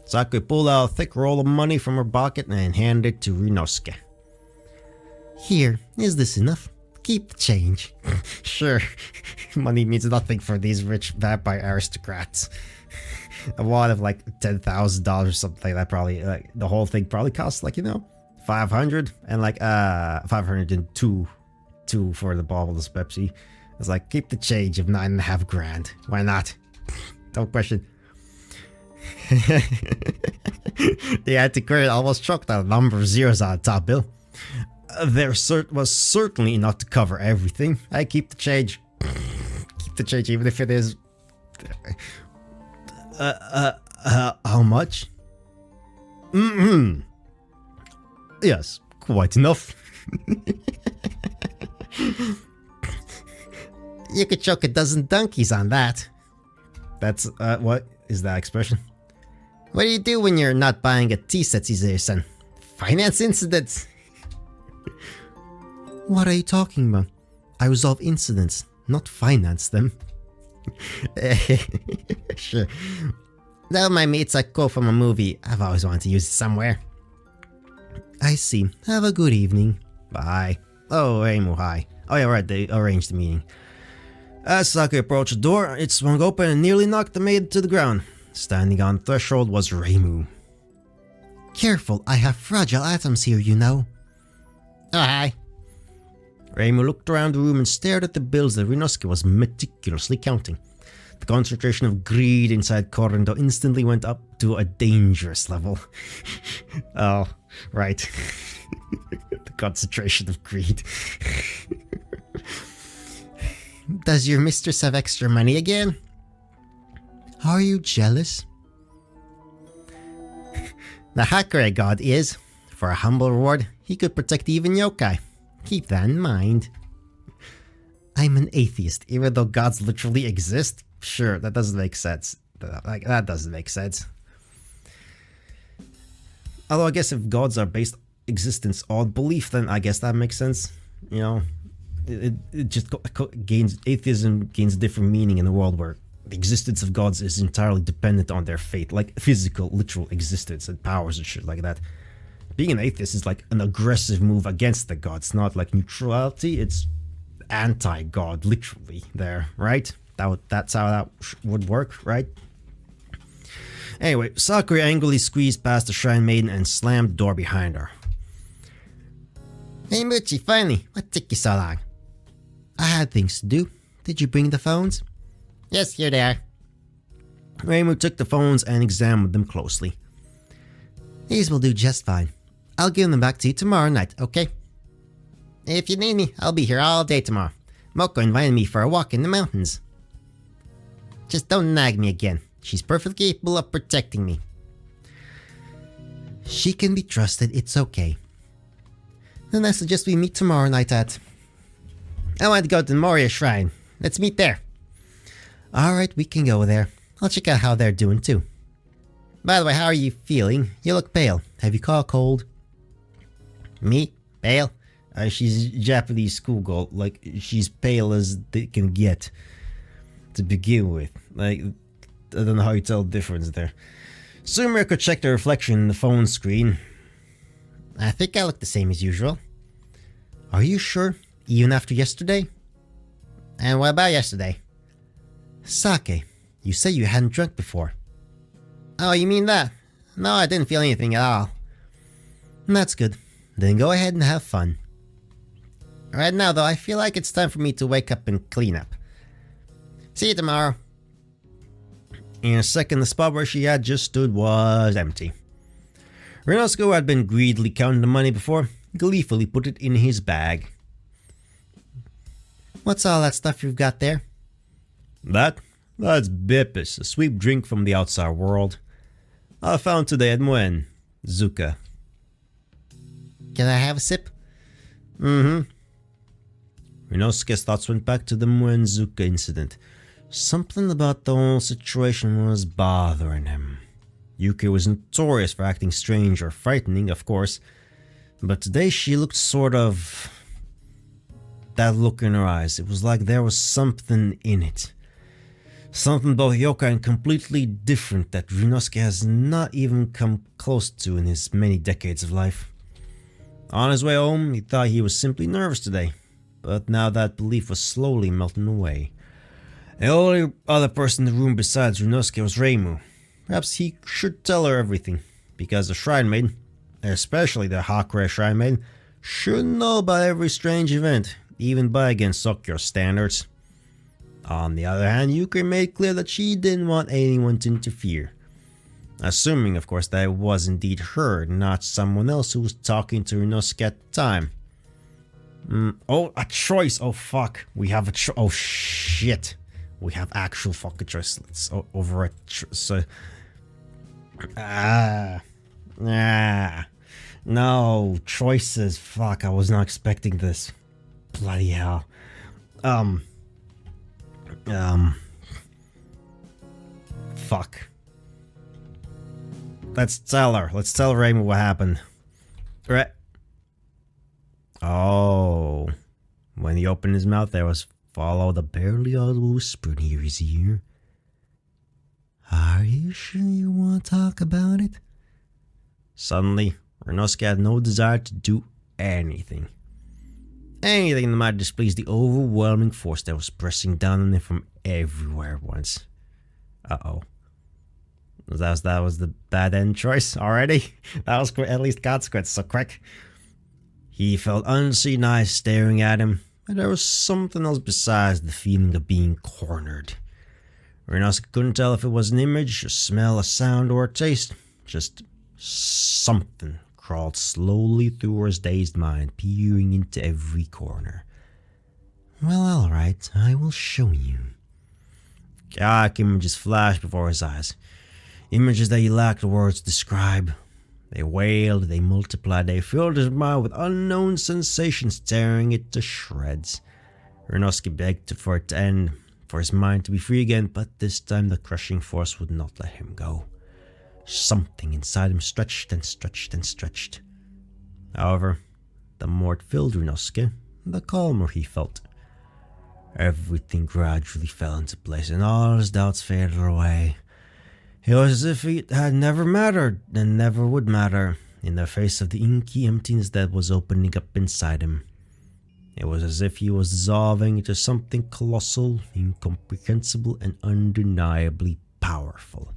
Sakura pulled out a thick roll of money from her pocket and handed it to Rinosuke. Here, is this enough? Keep the change. Sure, money means nothing for these rich vampire aristocrats. A wad of like $10,000 or something like that probably, like the whole thing probably costs like, 500 and like 502 for the bottle of Pepsi. It's like, keep the change of $9.5 grand. Why not? Don't question. The antiquarian almost choked out a number of zeros on the top bill. There was certainly enough to cover everything. I keep the change. Keep the change even if it is... how much? Yes, quite enough. You could choke a dozen donkeys on that. That's, what is that expression? What do you do when you're not buying a tea set, son? Finance incidents. What are you talking about? I resolve incidents, not finance them. Sure. That my mate's a quote from a movie. I've always wanted to use it somewhere. I see. Have a good evening. Bye. Oh, Reimu, hi. Oh yeah, right, they arranged the meeting. As Sakura approached the door, it swung open and nearly knocked the maid to the ground. Standing on the threshold was Reimu. Careful, I have fragile atoms here, you know. Oh, hi. Reimu looked around the room and stared at the bills that Rinosuke was meticulously counting. The concentration of greed inside Korendo instantly went up to a dangerous level. Oh, right. The concentration of greed. Does your mistress have extra money again? Are you jealous? The Hakure god is. For a humble reward, he could protect even yokai. Keep that in mind. I'm an atheist, even though gods literally exist? Sure, that doesn't make sense. That doesn't make sense. Although I guess if gods are based existence on belief, then I guess that makes sense. It just gains, atheism gains different meaning in a world where the existence of gods is entirely dependent on their faith, like physical, literal existence and powers and shit like that. being an atheist is like an aggressive move against the gods, not like neutrality. It's anti-god, literally, there, right? That's how that would work, right? Anyway, Sakura angrily squeezed past the Shrine Maiden and slammed the door behind her. Hey Muchi, finally. What took you so long? I had things to do. Did you bring the phones? Yes, here they are. Reimu took the phones and examined them closely. These will do just fine. I'll give them back to you tomorrow night, okay? If you need me, I'll be here all day tomorrow. Moko invited me for a walk in the mountains. Just don't nag me again. She's perfectly capable of protecting me. She can be trusted, it's okay. Then I suggest we meet tomorrow night at... I want to go to the Moria Shrine. Let's meet there. Alright, we can go there. I'll check out how they're doing too. By the way, how are you feeling? You look pale. Have you caught a cold? Me? Pale? She's a Japanese schoolgirl. Like, she's pale as they can get to begin with. Like, I don't know how you tell the difference there. Sumiriko checked the reflection in the phone screen. I think I look the same as usual. Are you sure? Even after yesterday? And what about yesterday? Sake, you said you hadn't drunk before. Oh, you mean that? No, I didn't feel anything at all. That's good. Then go ahead and have fun. Right now, though, I feel like it's time for me to wake up and clean up. See you tomorrow. In a second, the spot where she had just stood was empty. Ryunosuke, who had been greedily counting the money before, gleefully put it in his bag. What's all that stuff you've got there? That's Bepis, a sweet drink from the outside world. I found today at Muen, Zuka. Can I have a sip? Ryunosuke's thoughts went back to the Muen Zuka incident. Something about the whole situation was bothering him. Yuki was notorious for acting strange or frightening, of course, but today she looked sort of... That look in her eyes, it was like there was something in it. Something both yokai and completely different that Ryunosuke has not even come close to in his many decades of life. On his way home, he thought he was simply nervous today, but now that belief was slowly melting away. The only other person in the room besides Ryunosuke was Reimu. Perhaps he should tell her everything, because the Shrine Maiden, especially the Hakure Shrine Maiden, should know about every strange event, even by against Sokyo's standards. On the other hand, Yuki made clear that she didn't want anyone to interfere. Assuming, of course, that it was indeed her, not someone else who was talking to Ryunosuke at the time. Oh, a choice! Oh fuck, we have a choice. Oh shit. We have actual fucking choice. Let's over a no choices. Fuck, I was not expecting this. Bloody hell. Fuck. Let's tell her. Let's tell Raymond what happened. Right. Oh. When he opened his mouth, there was follow the barely audible whisper near his ear. Are you sure you want to talk about it? Suddenly, Ryunosuke had no desire to do anything. Anything that might displease the overwhelming force that was pressing down on him from everywhere at once. Uh-oh. That was the bad end choice already? That was at least consequence, so quick. He felt unseen eyes staring at him, but there was something else besides the feeling of being cornered. Ryunosuke couldn't tell if it was an image, a smell, a sound, or a taste. Just something crawled slowly through his dazed mind, peering into every corner. Well, alright, I will show you. Dark images flashed before his eyes. Images that he lacked the words to describe. They wailed, they multiplied, they filled his mind with unknown sensations, tearing it to shreds. Ryunosuke begged for it to end, for his mind to be free again, but this time the crushing force would not let him go. Something inside him stretched and stretched and stretched. However, the more it filled Ryunosuke, the calmer he felt. Everything gradually fell into place, and all his doubts faded away. It was as if it had never mattered, and never would matter. in the face of the inky emptiness that was opening up inside him. It was as if he was dissolving into something colossal, incomprehensible, and undeniably powerful.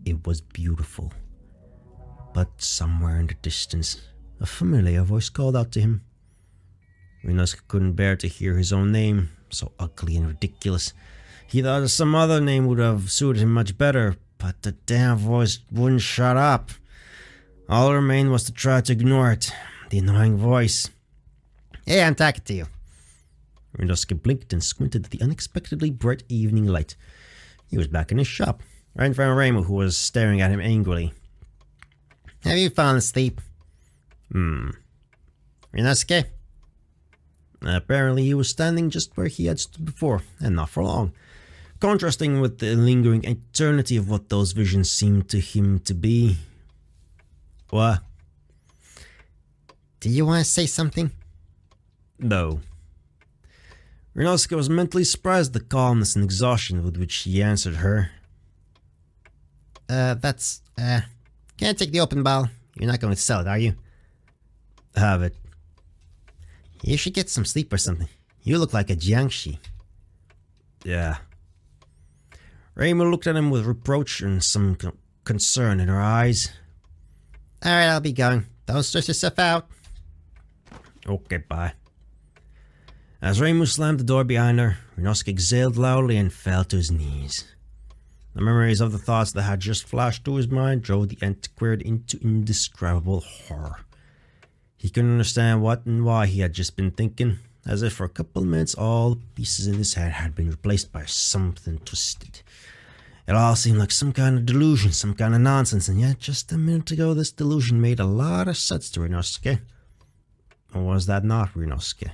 It was beautiful. But somewhere in the distance, a familiar voice called out to him. Ryunosuke couldn't bear to hear his own name, so ugly and ridiculous. He thought some other name would have suited him much better, but the damn voice wouldn't shut up. All that remained was to try to ignore it. The annoying voice. Hey, I'm talking to you. Ryunosuke blinked and squinted at the unexpectedly bright evening light. He was back in his shop, right in front of Reimu, who was staring at him angrily. Have you fallen asleep? Ryunosuke? Apparently he was standing just where he had stood before, and not for long, contrasting with the lingering eternity of what those visions seemed to him to be. What? Do you want to say something? No. Ryunosuke was mentally surprised at the calmness and exhaustion with which he answered her. Can I take the open ball? You're not going to sell it, are you? Have it. You should get some sleep or something. You look like a jiangshi. Yeah. Reimu looked at him with reproach and some concern in her eyes. Alright, I'll be going. Don't stress yourself out. Okay, bye. As Reimu slammed the door behind her, Ryunosuke exhaled loudly and fell to his knees. The memories of the thoughts that had just flashed to his mind drove the antiquarian into indescribable horror. He couldn't understand what and why he had just been thinking, as if for a couple of minutes all the pieces in his head had been replaced by something twisted. It all seemed like some kind of delusion, some kind of nonsense, and yet just a minute ago this delusion made a lot of sense to Ryunosuke. Or was that not Ryunosuke?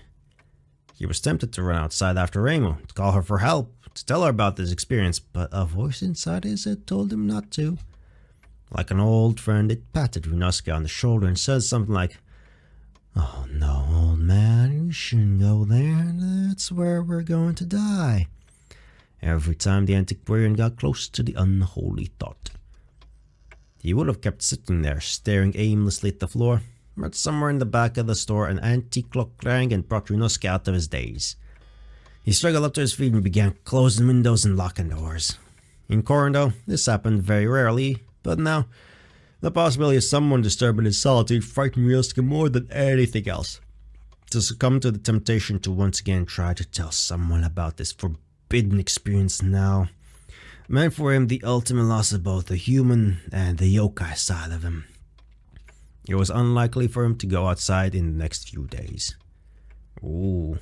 He was tempted to run outside after Reimu, to call her for help, to tell her about this experience, but a voice inside his head told him not to. Like an old friend, it patted Ryunosuke on the shoulder and said something like, "Oh no, old man, you shouldn't go there. That's where we're going to die." Every time the antiquarian got close to the unholy thought. He would have kept sitting there, staring aimlessly at the floor, but somewhere in the back of the store an antique clock rang and brought Ryunosuke out of his daze. He struggled up to his feet and began closing windows and locking doors. In Korando, this happened very rarely, but now the possibility of someone disturbing his solitude frightened Ryunosuke more than anything else. To succumb to the temptation to once again try to tell someone about this forbidden experience now meant for him the ultimate loss of both the human and the yokai side of him. It was unlikely for him to go outside in the next few days. Ooh,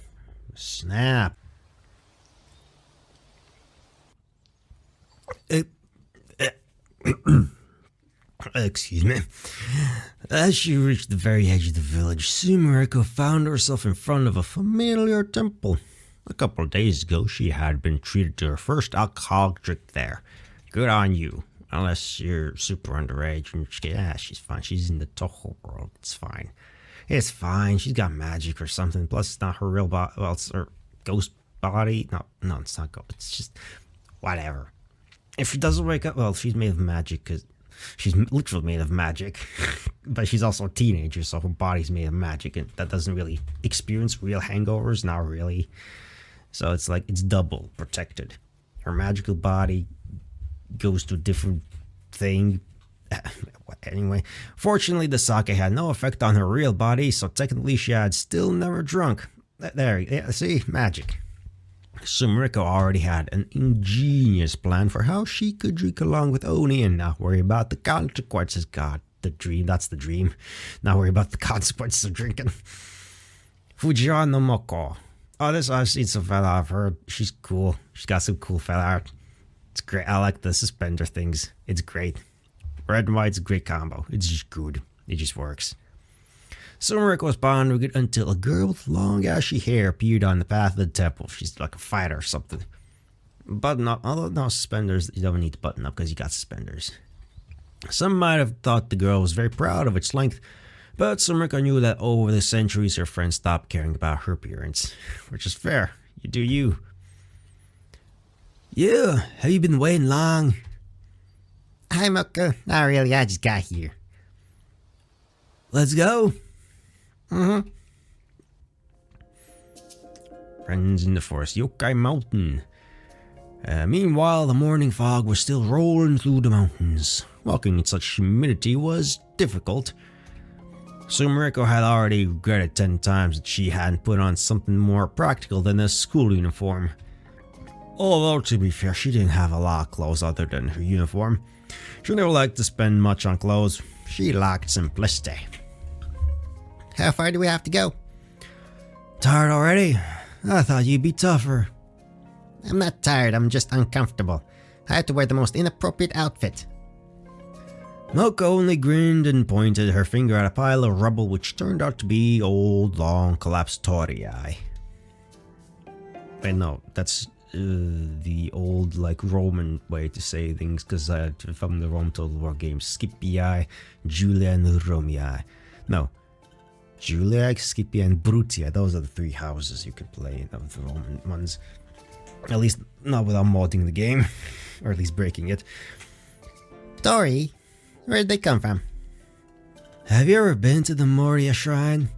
snap. Excuse me. As she reached the very edge of the village, Sumariko found herself in front of a familiar temple. A couple of days ago, she had been treated to her first alcoholic drink there. Good on you. Unless you're super underage, and she's fine. She's in the Touhou world. It's fine. It's fine. She's got magic or something. Plus, it's not her real body. Well, it's her ghost body. No, it's not ghost. It's just whatever. If she doesn't wake up, well, she's made of magic because she's literally made of magic. But she's also a teenager, so her body's made of magic, and that doesn't really experience real hangovers. Not really. So it's like it's double protected. Her magical body goes to a different thing. Anyway, fortunately the sake had no effect on her real body, so technically she had still never drunk. There, yeah, see, magic. Sumariko already had an ingenious plan for how she could drink along with Oni and not worry about the consequences. God, the dream, that's the dream. Not worry about the consequences of drinking. Fujiya no Moko. Oh, I've seen some fella I've heard. She's cool. She's got some cool fella art. It's great. I like the suspender things. It's great. Red and white's a great combo. It's just good. It just works. Sumariko was pondering it until a girl with long ashy hair appeared on the path of the temple. She's like a fighter or something. Button up. Although no suspenders, you don't need to button up because you got suspenders. Some might have thought the girl was very proud of its length, but Sumariko knew that over the centuries her friends stopped caring about her appearance. Which is fair. You do you. Yeah, have you been waiting long? Hi, Mocha. Not really, I just got here. Let's go. Mm-hmm. Friends in the forest, Yokai Mountain. Meanwhile, the morning fog was still rolling through the mountains. Walking in such humidity was difficult. Sumariko had already regretted 10 times that she hadn't put on something more practical than a school uniform. Although, to be fair, she didn't have a lot of clothes other than her uniform. She never liked to spend much on clothes. She lacked simplicity. How far do we have to go? Tired already? I thought you'd be tougher. I'm not tired, I'm just uncomfortable. I have to wear the most inappropriate outfit. Moko only grinned and pointed her finger at a pile of rubble which turned out to be old, long, collapsed Torii. Wait, no, that's the old, like, Roman way to say things, because from the Rome Total War games, Scipii, Julia, and Romii. No, Julia, Scipia, and Brutia, those are the 3 houses you could play of the Roman ones. At least not without modding the game, or at least breaking it. Torii? Where'd they come from? Have you ever been to the Moria Shrine?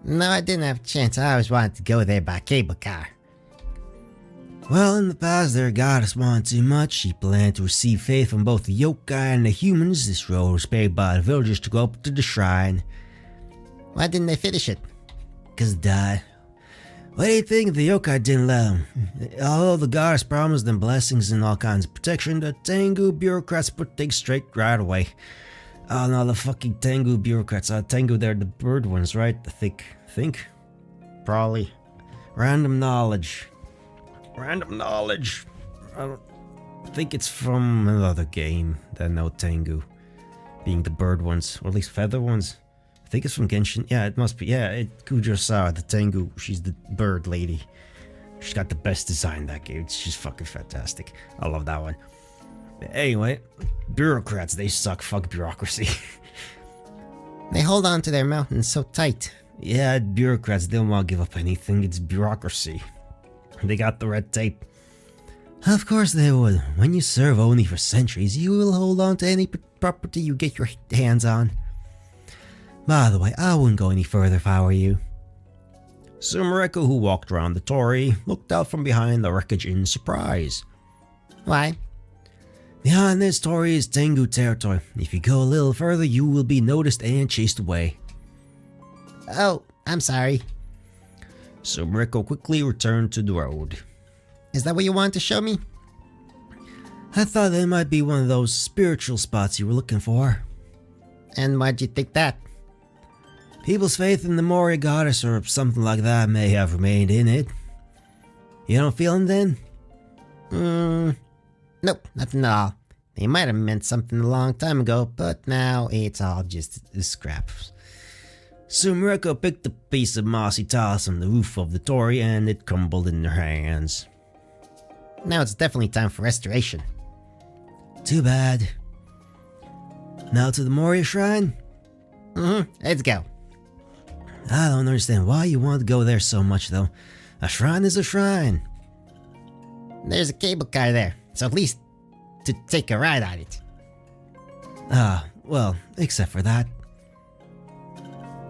No, I didn't have a chance. I always wanted to go there by cable car. Well, in the past, their goddess wanted too much. She planned to receive faith from both the yokai and the humans. This road was paid by the villagers to go up to the shrine. Why didn't they finish it? Because it died. What do you think? The yokai didn't let them. Although the goddess promised them blessings and all kinds of protection, the Tengu bureaucrats put things straight right away. Oh no, the fucking Tengu bureaucrats. Tengu, they're the bird ones, right? I think? Probably. Random knowledge. I don't think it's from another game than no Tengu. Being the bird ones, or at least feather ones. I think it's from Genshin. Yeah, it must be. Yeah, Kujo-Sawa, the Tengu. She's the bird lady. She's got the best design in that game. It's just fucking fantastic. I love that one. But anyway, bureaucrats, they suck. Fuck bureaucracy. They hold on to their mountains so tight. Yeah, bureaucrats, they don't want to give up anything. It's bureaucracy. They got the red tape. Of course they would. When you serve only for centuries, you will hold on to any property you get your hands on. By the way, I wouldn't go any further if I were you. Sumariko, who walked around the torii, looked out from behind the wreckage in surprise. Why? Behind this torii is Tengu territory. If you go a little further, you will be noticed and chased away. Oh, I'm sorry. Sumariko quickly returned to the road. Is that what you wanted to show me? I thought that might be one of those spiritual spots you were looking for. And why'd you think that? People's faith in the Moria goddess or something like that may have remained in it. You don't feel them then? Nope, nothing at all. They might have meant something a long time ago, but now it's all just scraps. Sumariko picked a piece of mossy tiles from the roof of the torii and it crumbled in her hands. Now it's definitely time for restoration. Too bad. Now to the Moria Shrine? Let's go. I don't understand why you want to go there so much though. A shrine is a shrine. There's a cable car there, so at least to take a ride on it. Ah, well, except for that.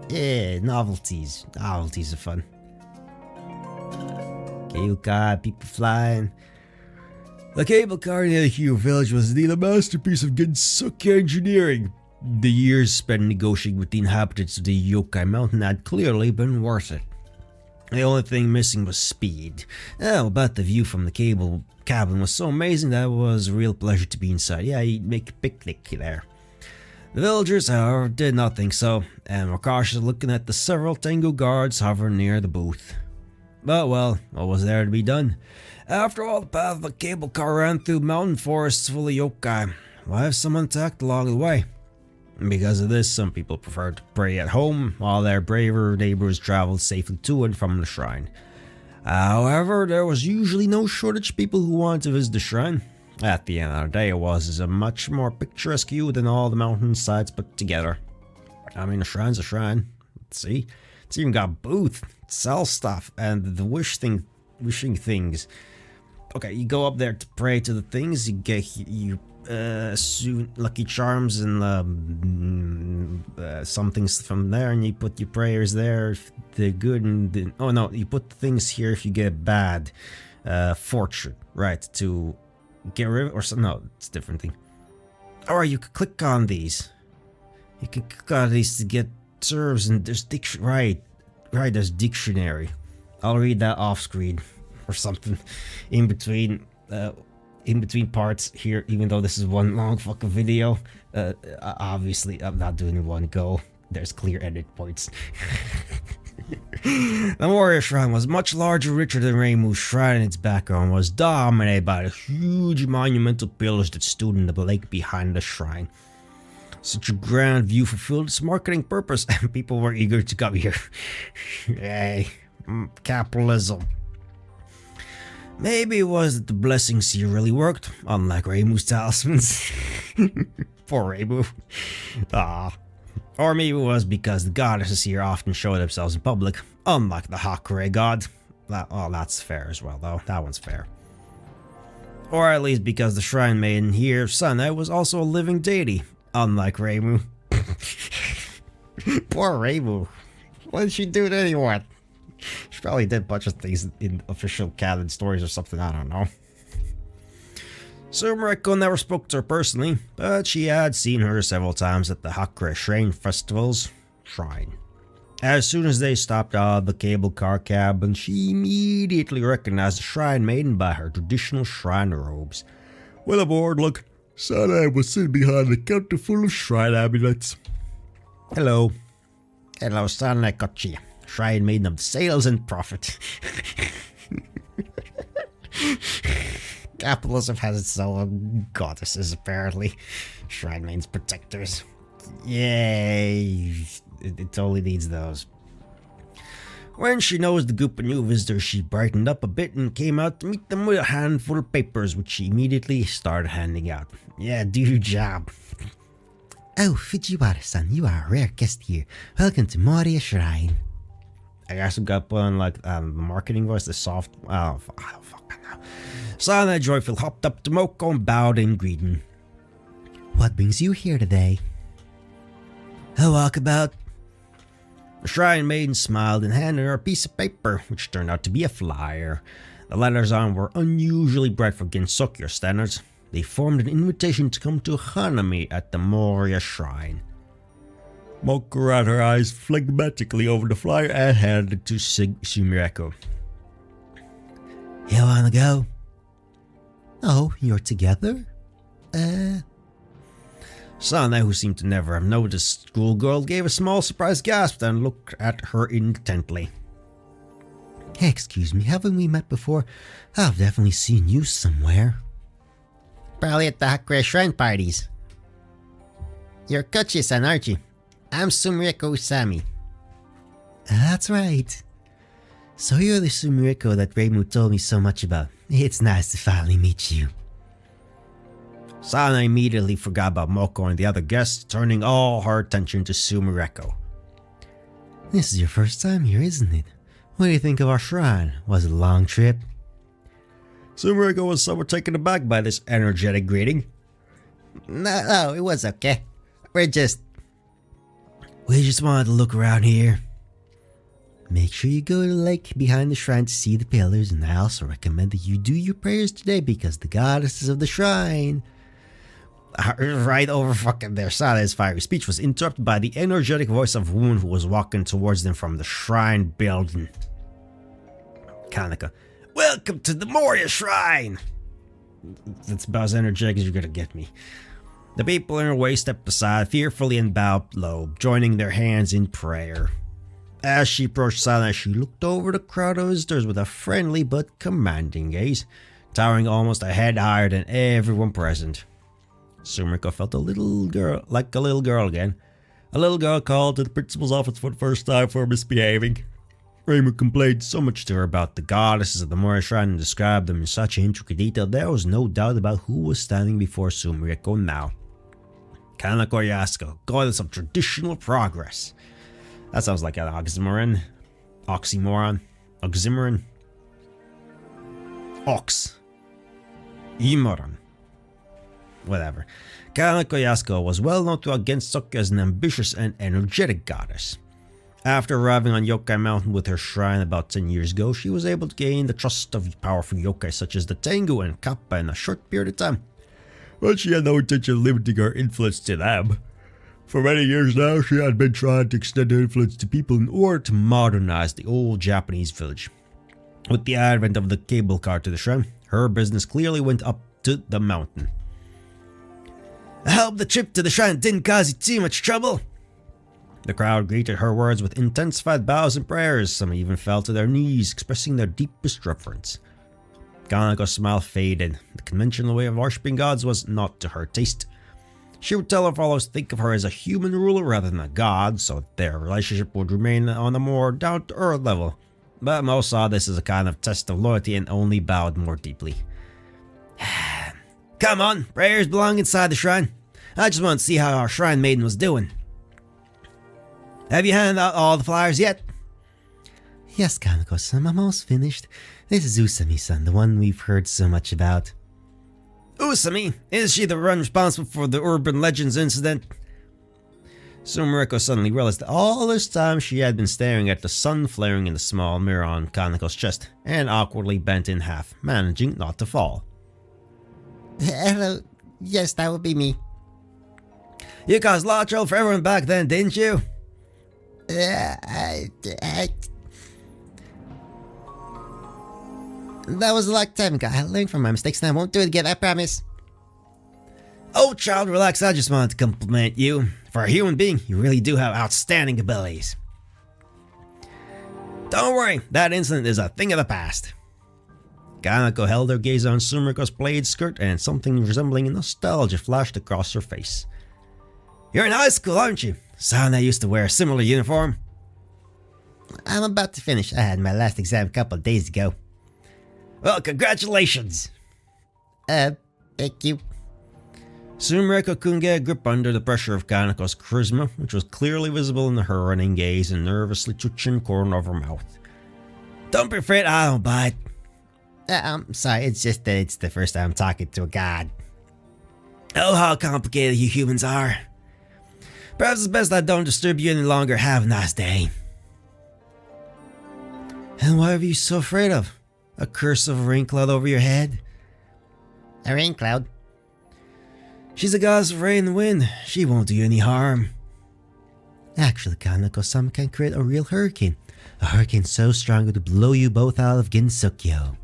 Yeah, Novelties are fun. Cable car, people flying. The cable car near the Hero Village was indeed a masterpiece of Gensuke engineering. The years spent negotiating with the inhabitants of the Yokai Mountain had clearly been worth it. The only thing missing was speed. Oh, but the view from the cable cabin was so amazing that it was a real pleasure to be inside. Yeah, you'd make a picnic there. The villagers, however, did not think so, and were cautious looking at the several Tengu guards hovering near the booth. But well, what was there to be done? After all, the path of the cable car ran through mountain forests full of yokai. Why have some attacked along the way? Because of this, some people preferred to pray at home, while their braver neighbors traveled safely to and from the shrine. However, there was usually no shortage of people who wanted to visit the shrine. At the end of the day, it was a much more picturesque view than all the mountain sides put together. I mean, a shrine's a shrine. See? It's even got a booth, sell stuff, and the wishing things. Okay, you go up there to pray to the things, you lucky charms and some things from there, and you put your prayers there if they're good, and then, oh no, you put things here if you get bad fortune, right, to get rid of, or some, no, it's a different thing. Or you could click on these. You can click on these to get serves, and there's there's dictionary. I'll read that off screen or something in between parts here, even though this is one long fucking video. Obviously I'm not doing it in one go. There's clear edit points. The warrior shrine was much larger and richer than Reimu's shrine, and its background was dominated by the huge monumental pillars that stood in the lake behind the shrine. Such a grand view fulfilled its marketing purpose, and people were eager to come here. Yay, capitalism. Maybe it was that the blessings here really worked, unlike Reimu's talismans. Poor Reimu. Or maybe it was because the goddesses here often show themselves in public, unlike the Hakure god. That's fair as well, though. That one's fair. Or at least because the shrine maiden here, Sana, was also a living deity, unlike Reimu. Poor Reimu. What did she do to anyone? She probably did a bunch of things in official canon stories or something, I don't know. Sumereko never spoke to her personally, but she had seen her several times at the Hakure Shrine Festival's shrine. As soon as they stopped out of the cable car cabin, she immediately recognized the shrine maiden by her traditional shrine robes. Well aboard, look, Sana was sitting behind the counter full of shrine amulets. Hello. Hello, Sana Kochi. Shrine maiden of sales and profit. Capitalism has its own goddesses, apparently. Shrine maiden's protectors. Yay. It totally needs those. When she noticed the group of new visitors, she brightened up a bit and came out to meet them with a handful of papers, which she immediately started handing out. Yeah, do your job. Oh, Fujiwara-san, you are a rare guest here. Welcome to Moria Shrine. I guess we got put on like the marketing voice, the soft. I don't fucking know. Sana Joyful hopped up to Moko and bowed in greeting. What brings you here today? A walkabout. The shrine maiden smiled and handed her a piece of paper, which turned out to be a flyer. The letters on were unusually bright for Gensokyo standards. They formed an invitation to come to a Hanami at the Moria Shrine. Moko ran her eyes phlegmatically over the flyer and handed it to Sumereko. You wanna go? Oh, you're together? Sana, who seemed to never have noticed schoolgirl, gave a small surprised gasp and looked at her intently. Hey, excuse me, haven't we met before? I've definitely seen you somewhere. Probably at the Hakure Shrine parties. You're Kochi-san, aren't you? I'm Sumereko Usami. That's right. So you're the Sumereko that Reimu told me so much about. It's nice to finally meet you. Sana immediately forgot about Moko and the other guests, turning all her attention to Sumereko. This is your first time here, isn't it? What do you think of our shrine? Was it a long trip? Sumereko was somewhat taken aback by this energetic greeting. No, it was okay. We just wanted to look around here. Make sure you go to the lake behind the shrine to see the pillars, and I also recommend that you do your prayers today because the goddesses of the shrine... Right over fucking there. Sana's fiery speech was interrupted by the energetic voice of a woman who was walking towards them from the shrine building. Kanaka. Welcome to the Moria Shrine! That's about as energetic as you're gonna get me. The people in her way stepped aside fearfully and bowed low, joining their hands in prayer. As she approached Sana, she looked over the crowd of visitors with a friendly but commanding gaze, towering almost a head higher than everyone present. Sumereko felt like a little girl again. A little girl called to the principal's office for the first time for misbehaving. Reimu complained so much to her about the goddesses of the Moria Shrine and described them in such intricate detail there was no doubt about who was standing before Sumereko now. Kanako Yasuko, goddess of traditional progress. That sounds like an oxymoron. Oxymoron. Ox. Imoron. Whatever. Kaneko Yasuko was well known to Gensokyo as an ambitious and energetic goddess. After arriving on Yokai Mountain with her shrine about 10 years ago, she was able to gain the trust of powerful yokai such as the Tengu and Kappa in a short period of time. But she had no intention of limiting her influence to them. For many years now, she had been trying to extend her influence to people in order to modernize the old Japanese village. With the advent of the cable car to the shrine, her business clearly went up to the mountain. I hope the trip to the shrine didn't cause you too much trouble. The crowd greeted her words with intensified bows and prayers. Some even fell to their knees, expressing their deepest reverence. Kaneko's smile faded. The conventional way of worshipping gods was not to her taste. She would tell her followers to think of her as a human ruler rather than a god, so their relationship would remain on a more down-to-earth level. But most saw this as a kind of test of loyalty and only bowed more deeply. Come on, prayers belong inside the shrine. I just want to see how our shrine maiden was doing. Have you handed out all the flyers yet? Yes, Kaneko-san, I'm almost finished. This is Usami-san, the one we've heard so much about. Usami? Is she the one responsible for the urban legends incident? Sumiko suddenly realized that all this time she had been staring at the sun flaring in the small mirror on Kaneko's chest, and awkwardly bent in half, managing not to fall. Hello. Yes, that would be me. You caused a lot of trouble for everyone back then, didn't you? That was a long time ago. I learned from my mistakes and I won't do it again, I promise. Oh, child, relax. I just wanted to compliment you. For a human being, you really do have outstanding abilities. Don't worry, that incident is a thing of the past. Kaneko held her gaze on Sumiko's plaid skirt and something resembling nostalgia flashed across her face. You're in high school, aren't you? Son, I used to wear a similar uniform. I'm about to finish. I had my last exam a couple of days ago. Well, congratulations. Thank you. Sumiko couldn't get a grip under the pressure of Kaneko's charisma, which was clearly visible in her running gaze and nervously twitching corner of her mouth. Don't be afraid, I don't bite. I'm sorry, it's just that it's the first time I'm talking to a god. Oh, how complicated you humans are. Perhaps it's best I don't disturb you any longer. Have a nice day. And what are you so afraid of? A curse of a rain cloud over your head? A rain cloud? She's a goddess of rain and wind. She won't do you any harm. Actually, Kaneko-sama can create a real hurricane. A hurricane so strong it would blow you both out of Gensokyo.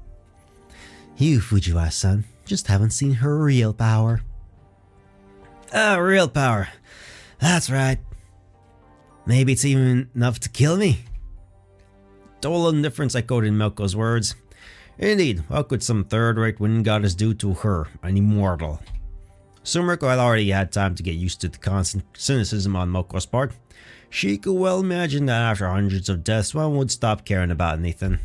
You, Fujiwara-san, just haven't seen her real power. Real power. That's right. Maybe it's even enough to kill me. Total indifference echoed in Milko's words. Indeed, what could some third-rate wind goddess do to her, an immortal? Sumiko had already had time to get used to the constant cynicism on Moko's part. She could well imagine that after hundreds of deaths, one would stop caring about anything.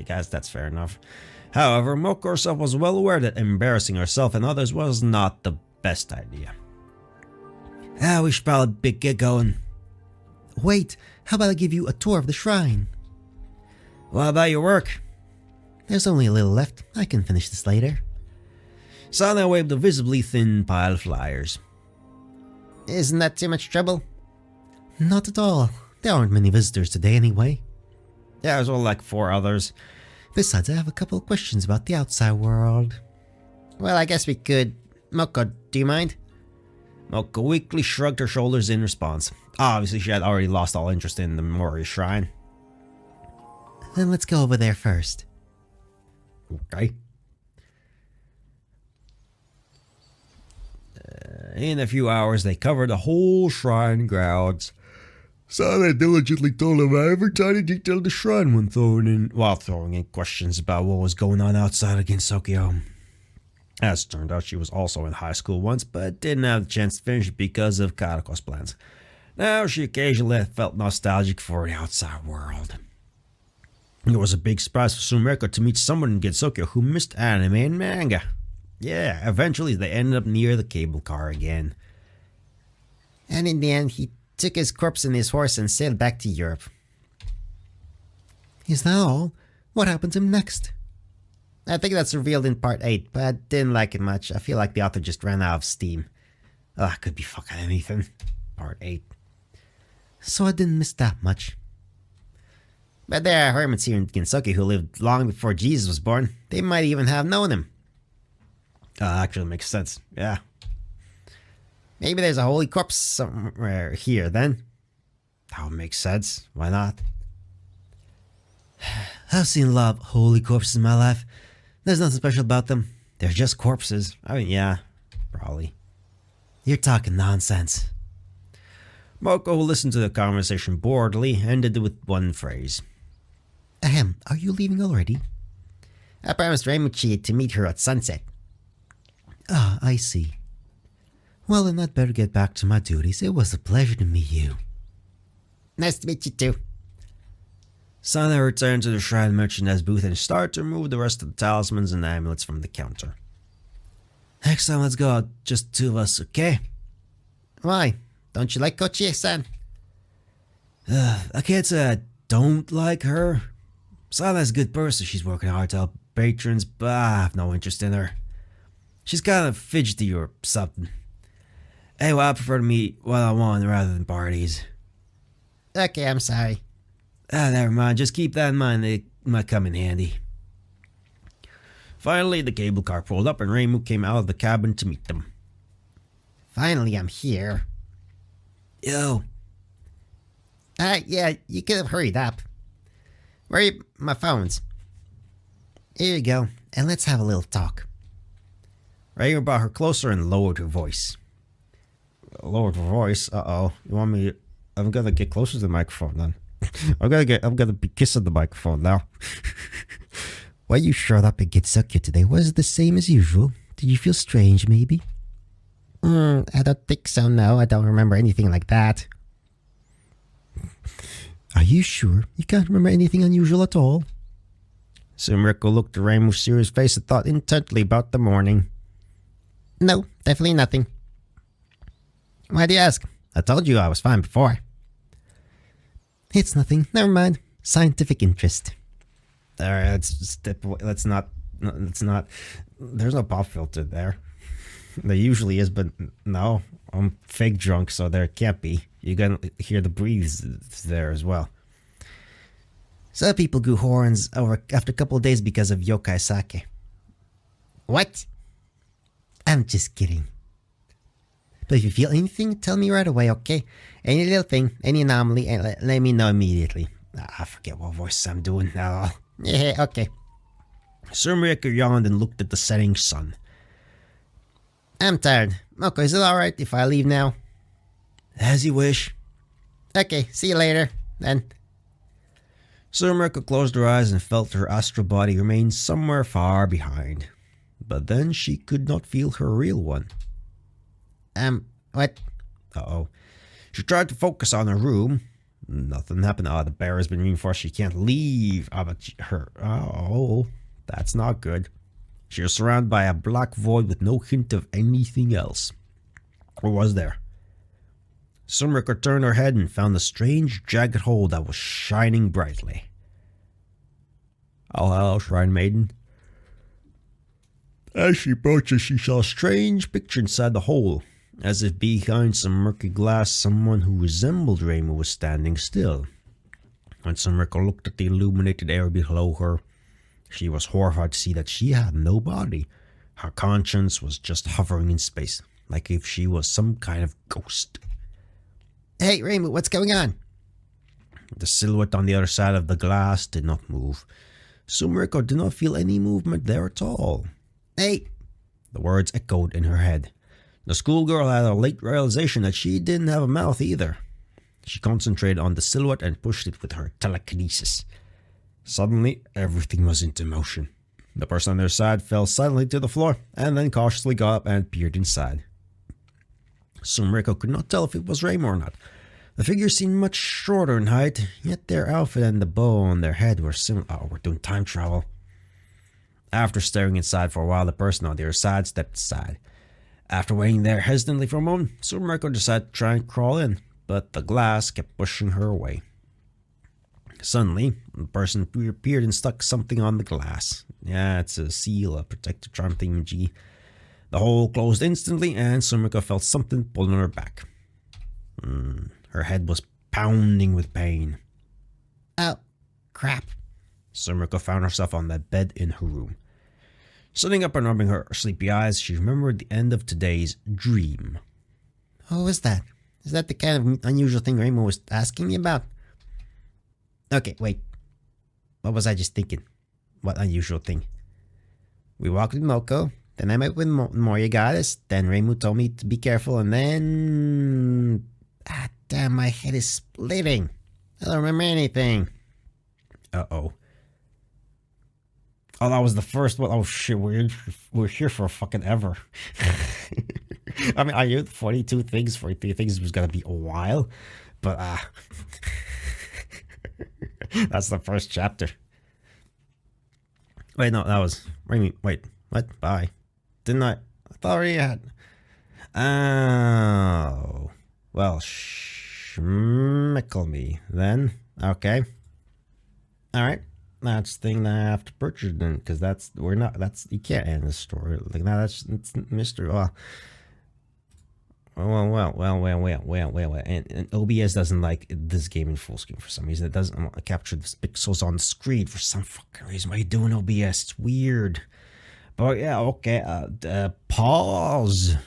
Guys, that's fair enough. However, Moko herself was well aware that embarrassing herself and others was not the best idea. We should probably get going. Wait, how about I give you a tour of the shrine? What about your work? There's only a little left. I can finish this later. Sana waved a visibly thin pile of flyers. Isn't that too much trouble? Not at all. There aren't many visitors today anyway. Yeah, there's only like 4 others. Besides, I have a couple of questions about the outside world. Well, I guess we could. Moko, do you mind? Moko weakly shrugged her shoulders in response. Obviously, she had already lost all interest in the Mori Shrine. Then let's go over there first. Okay. In a few hours, they covered the whole shrine grounds. Sana diligently told him every tiny detail of the shrine when throwing in questions about what was going on outside of Gensokyo. As it turned out, she was also in high school once, but didn't have the chance to finish it because of Kaneko's plans. Now she occasionally felt nostalgic for the outside world. It was a big surprise for Sumiko to meet someone in Gensokyo who missed anime and manga. Yeah, eventually they ended up near the cable car again. And in the end, he took his corpse and his horse and sailed back to Europe. Is that all? What happened to him next? I think that's revealed in part 8, but I didn't like it much. I feel like the author just ran out of steam. I could be fucking anything. Part 8. So I didn't miss that much. But there are hermits here in Kinsuki who lived long before Jesus was born. They might even have known him. Actually makes sense. Yeah. Maybe there's a holy corpse somewhere here then. That would make sense. Why not? I've seen a lot of holy corpses in my life. There's nothing special about them. They're just corpses. I mean, yeah, probably. You're talking nonsense. Moko, who listened to the conversation boredly, ended with one phrase. Ahem, are you leaving already? I promised Raimuchi to meet her at sunset. Ah, I see. Well, then I'd better get back to my duties. It was a pleasure to meet you. Nice to meet you too. Sana returned to the shrine merchandise booth and started to remove the rest of the talismans and amulets from the counter. Next time, let's go out, just two of us, okay? Why? Don't you like Kochie-san? I can't say I don't like her. Sana's a good person. She's working hard to help patrons, but I have no interest in her. She's kind of fidgety or something. Anyway, I prefer to meet one-on-one rather than parties. Okay, I'm sorry. Never mind. Just keep that in mind. It might come in handy. Finally, the cable car pulled up and Reimu came out of the cabin to meet them. Finally, I'm here. Yo. Yeah, you could have hurried up. Where are my phones? Here you go, and let's have a little talk. Reimu brought her closer and lowered her voice. Lowered her voice? Uh-oh. You want me... I'm gonna get closer to the microphone then. I'm gonna be kissing the microphone now. Why you showed up at Getsukyo today? Was it the same as usual? Did you feel strange, maybe? I don't think so, no. I don't remember anything like that. Are you sure? You can't remember anything unusual at all? Sumiko looked at Reimu's serious face and thought intently about the morning. No, definitely nothing. Why do you ask? I told you I was fine before. It's nothing. Never mind. Scientific interest. Alright, let's not. There's no pop filter there. There usually is, but no. I'm fake drunk, so there can't be. You're gonna hear the breeze there as well. Some people grew horns after a couple of days because of yokai sake. What? I'm just kidding. But if you feel anything, tell me right away, okay? Any little thing, any anomaly, and let me know immediately. I forget what voice I'm doing now. Yeah, okay. Sumiko yawned and looked at the setting sun. I'm tired. Okay, is it alright if I leave now? As you wish. Okay, see you later, then. Sumiko closed her eyes and felt her astral body remain somewhere far behind. But then she could not feel her real one. What? Uh-oh. She tried to focus on her room. Nothing happened. The bear has been reinforced. She can't leave. But that's not good. She was surrounded by a black void with no hint of anything else. Or was there? Sumiko turned her head and found a strange, jagged hole that was shining brightly. Oh, hello, Shrine Maiden. As she approached it, she saw a strange picture inside the hole. As if behind some murky glass, someone who resembled Reimu was standing still. When Sumiko looked at the illuminated area below her, she was horrified to see that she had no body. Her conscience was just hovering in space, like if she was some kind of ghost. Hey, Reimu, what's going on? The silhouette on the other side of the glass did not move. Sumiko did not feel any movement there at all. Hey! The words echoed in her head. The schoolgirl had a late realization that she didn't have a mouth either. She concentrated on the silhouette and pushed it with her telekinesis. Suddenly, everything was into motion. The person on their side fell silently to the floor and then cautiously got up and peered inside. Sumiko could not tell if it was Reimu or not. The figure seemed much shorter in height, yet their outfit and the bow on their head were similar. Oh, we're doing time travel. After staring inside for a while, the person on the other side stepped aside. After waiting there hesitantly for a moment, Sumiko decided to try and crawl in, but the glass kept pushing her away. Suddenly, the person appeared and stuck something on the glass. Yeah, it's a seal, a protective charm thingamajig. The hole closed instantly, and Sumiko felt something pulling her back. Her head was pounding with pain. Oh, crap. Sumiko found herself on the bed in her room. Sitting up and rubbing her sleepy eyes, she remembered the end of today's dream. What was that? Is that the kind of unusual thing Rainbow was asking me about? Okay, wait. What was I just thinking? What unusual thing? We walked with Moko, then I met with Moria Goddess, then Reimu told me to be careful, and then... Ah, damn, my head is splitting. I don't remember anything. Uh-oh. Oh, that was the first one. Oh, shit, we're here for fucking ever. I mean, I knew 42 things was gonna be a while, but, that's the first chapter. Wait, no, that was... Wait, what? Bye. Didn't I thought I already had... Oh... Well, schmickle me, then. Okay. Alright. That's the thing that I have to purchase then, because you can't end the story like that. It's mystery. Well, and OBS doesn't like this game in full screen for some reason. It doesn't want to capture the pixels on the screen for some fucking reason. Why are you doing OBS? It's weird. But yeah, okay. Pause.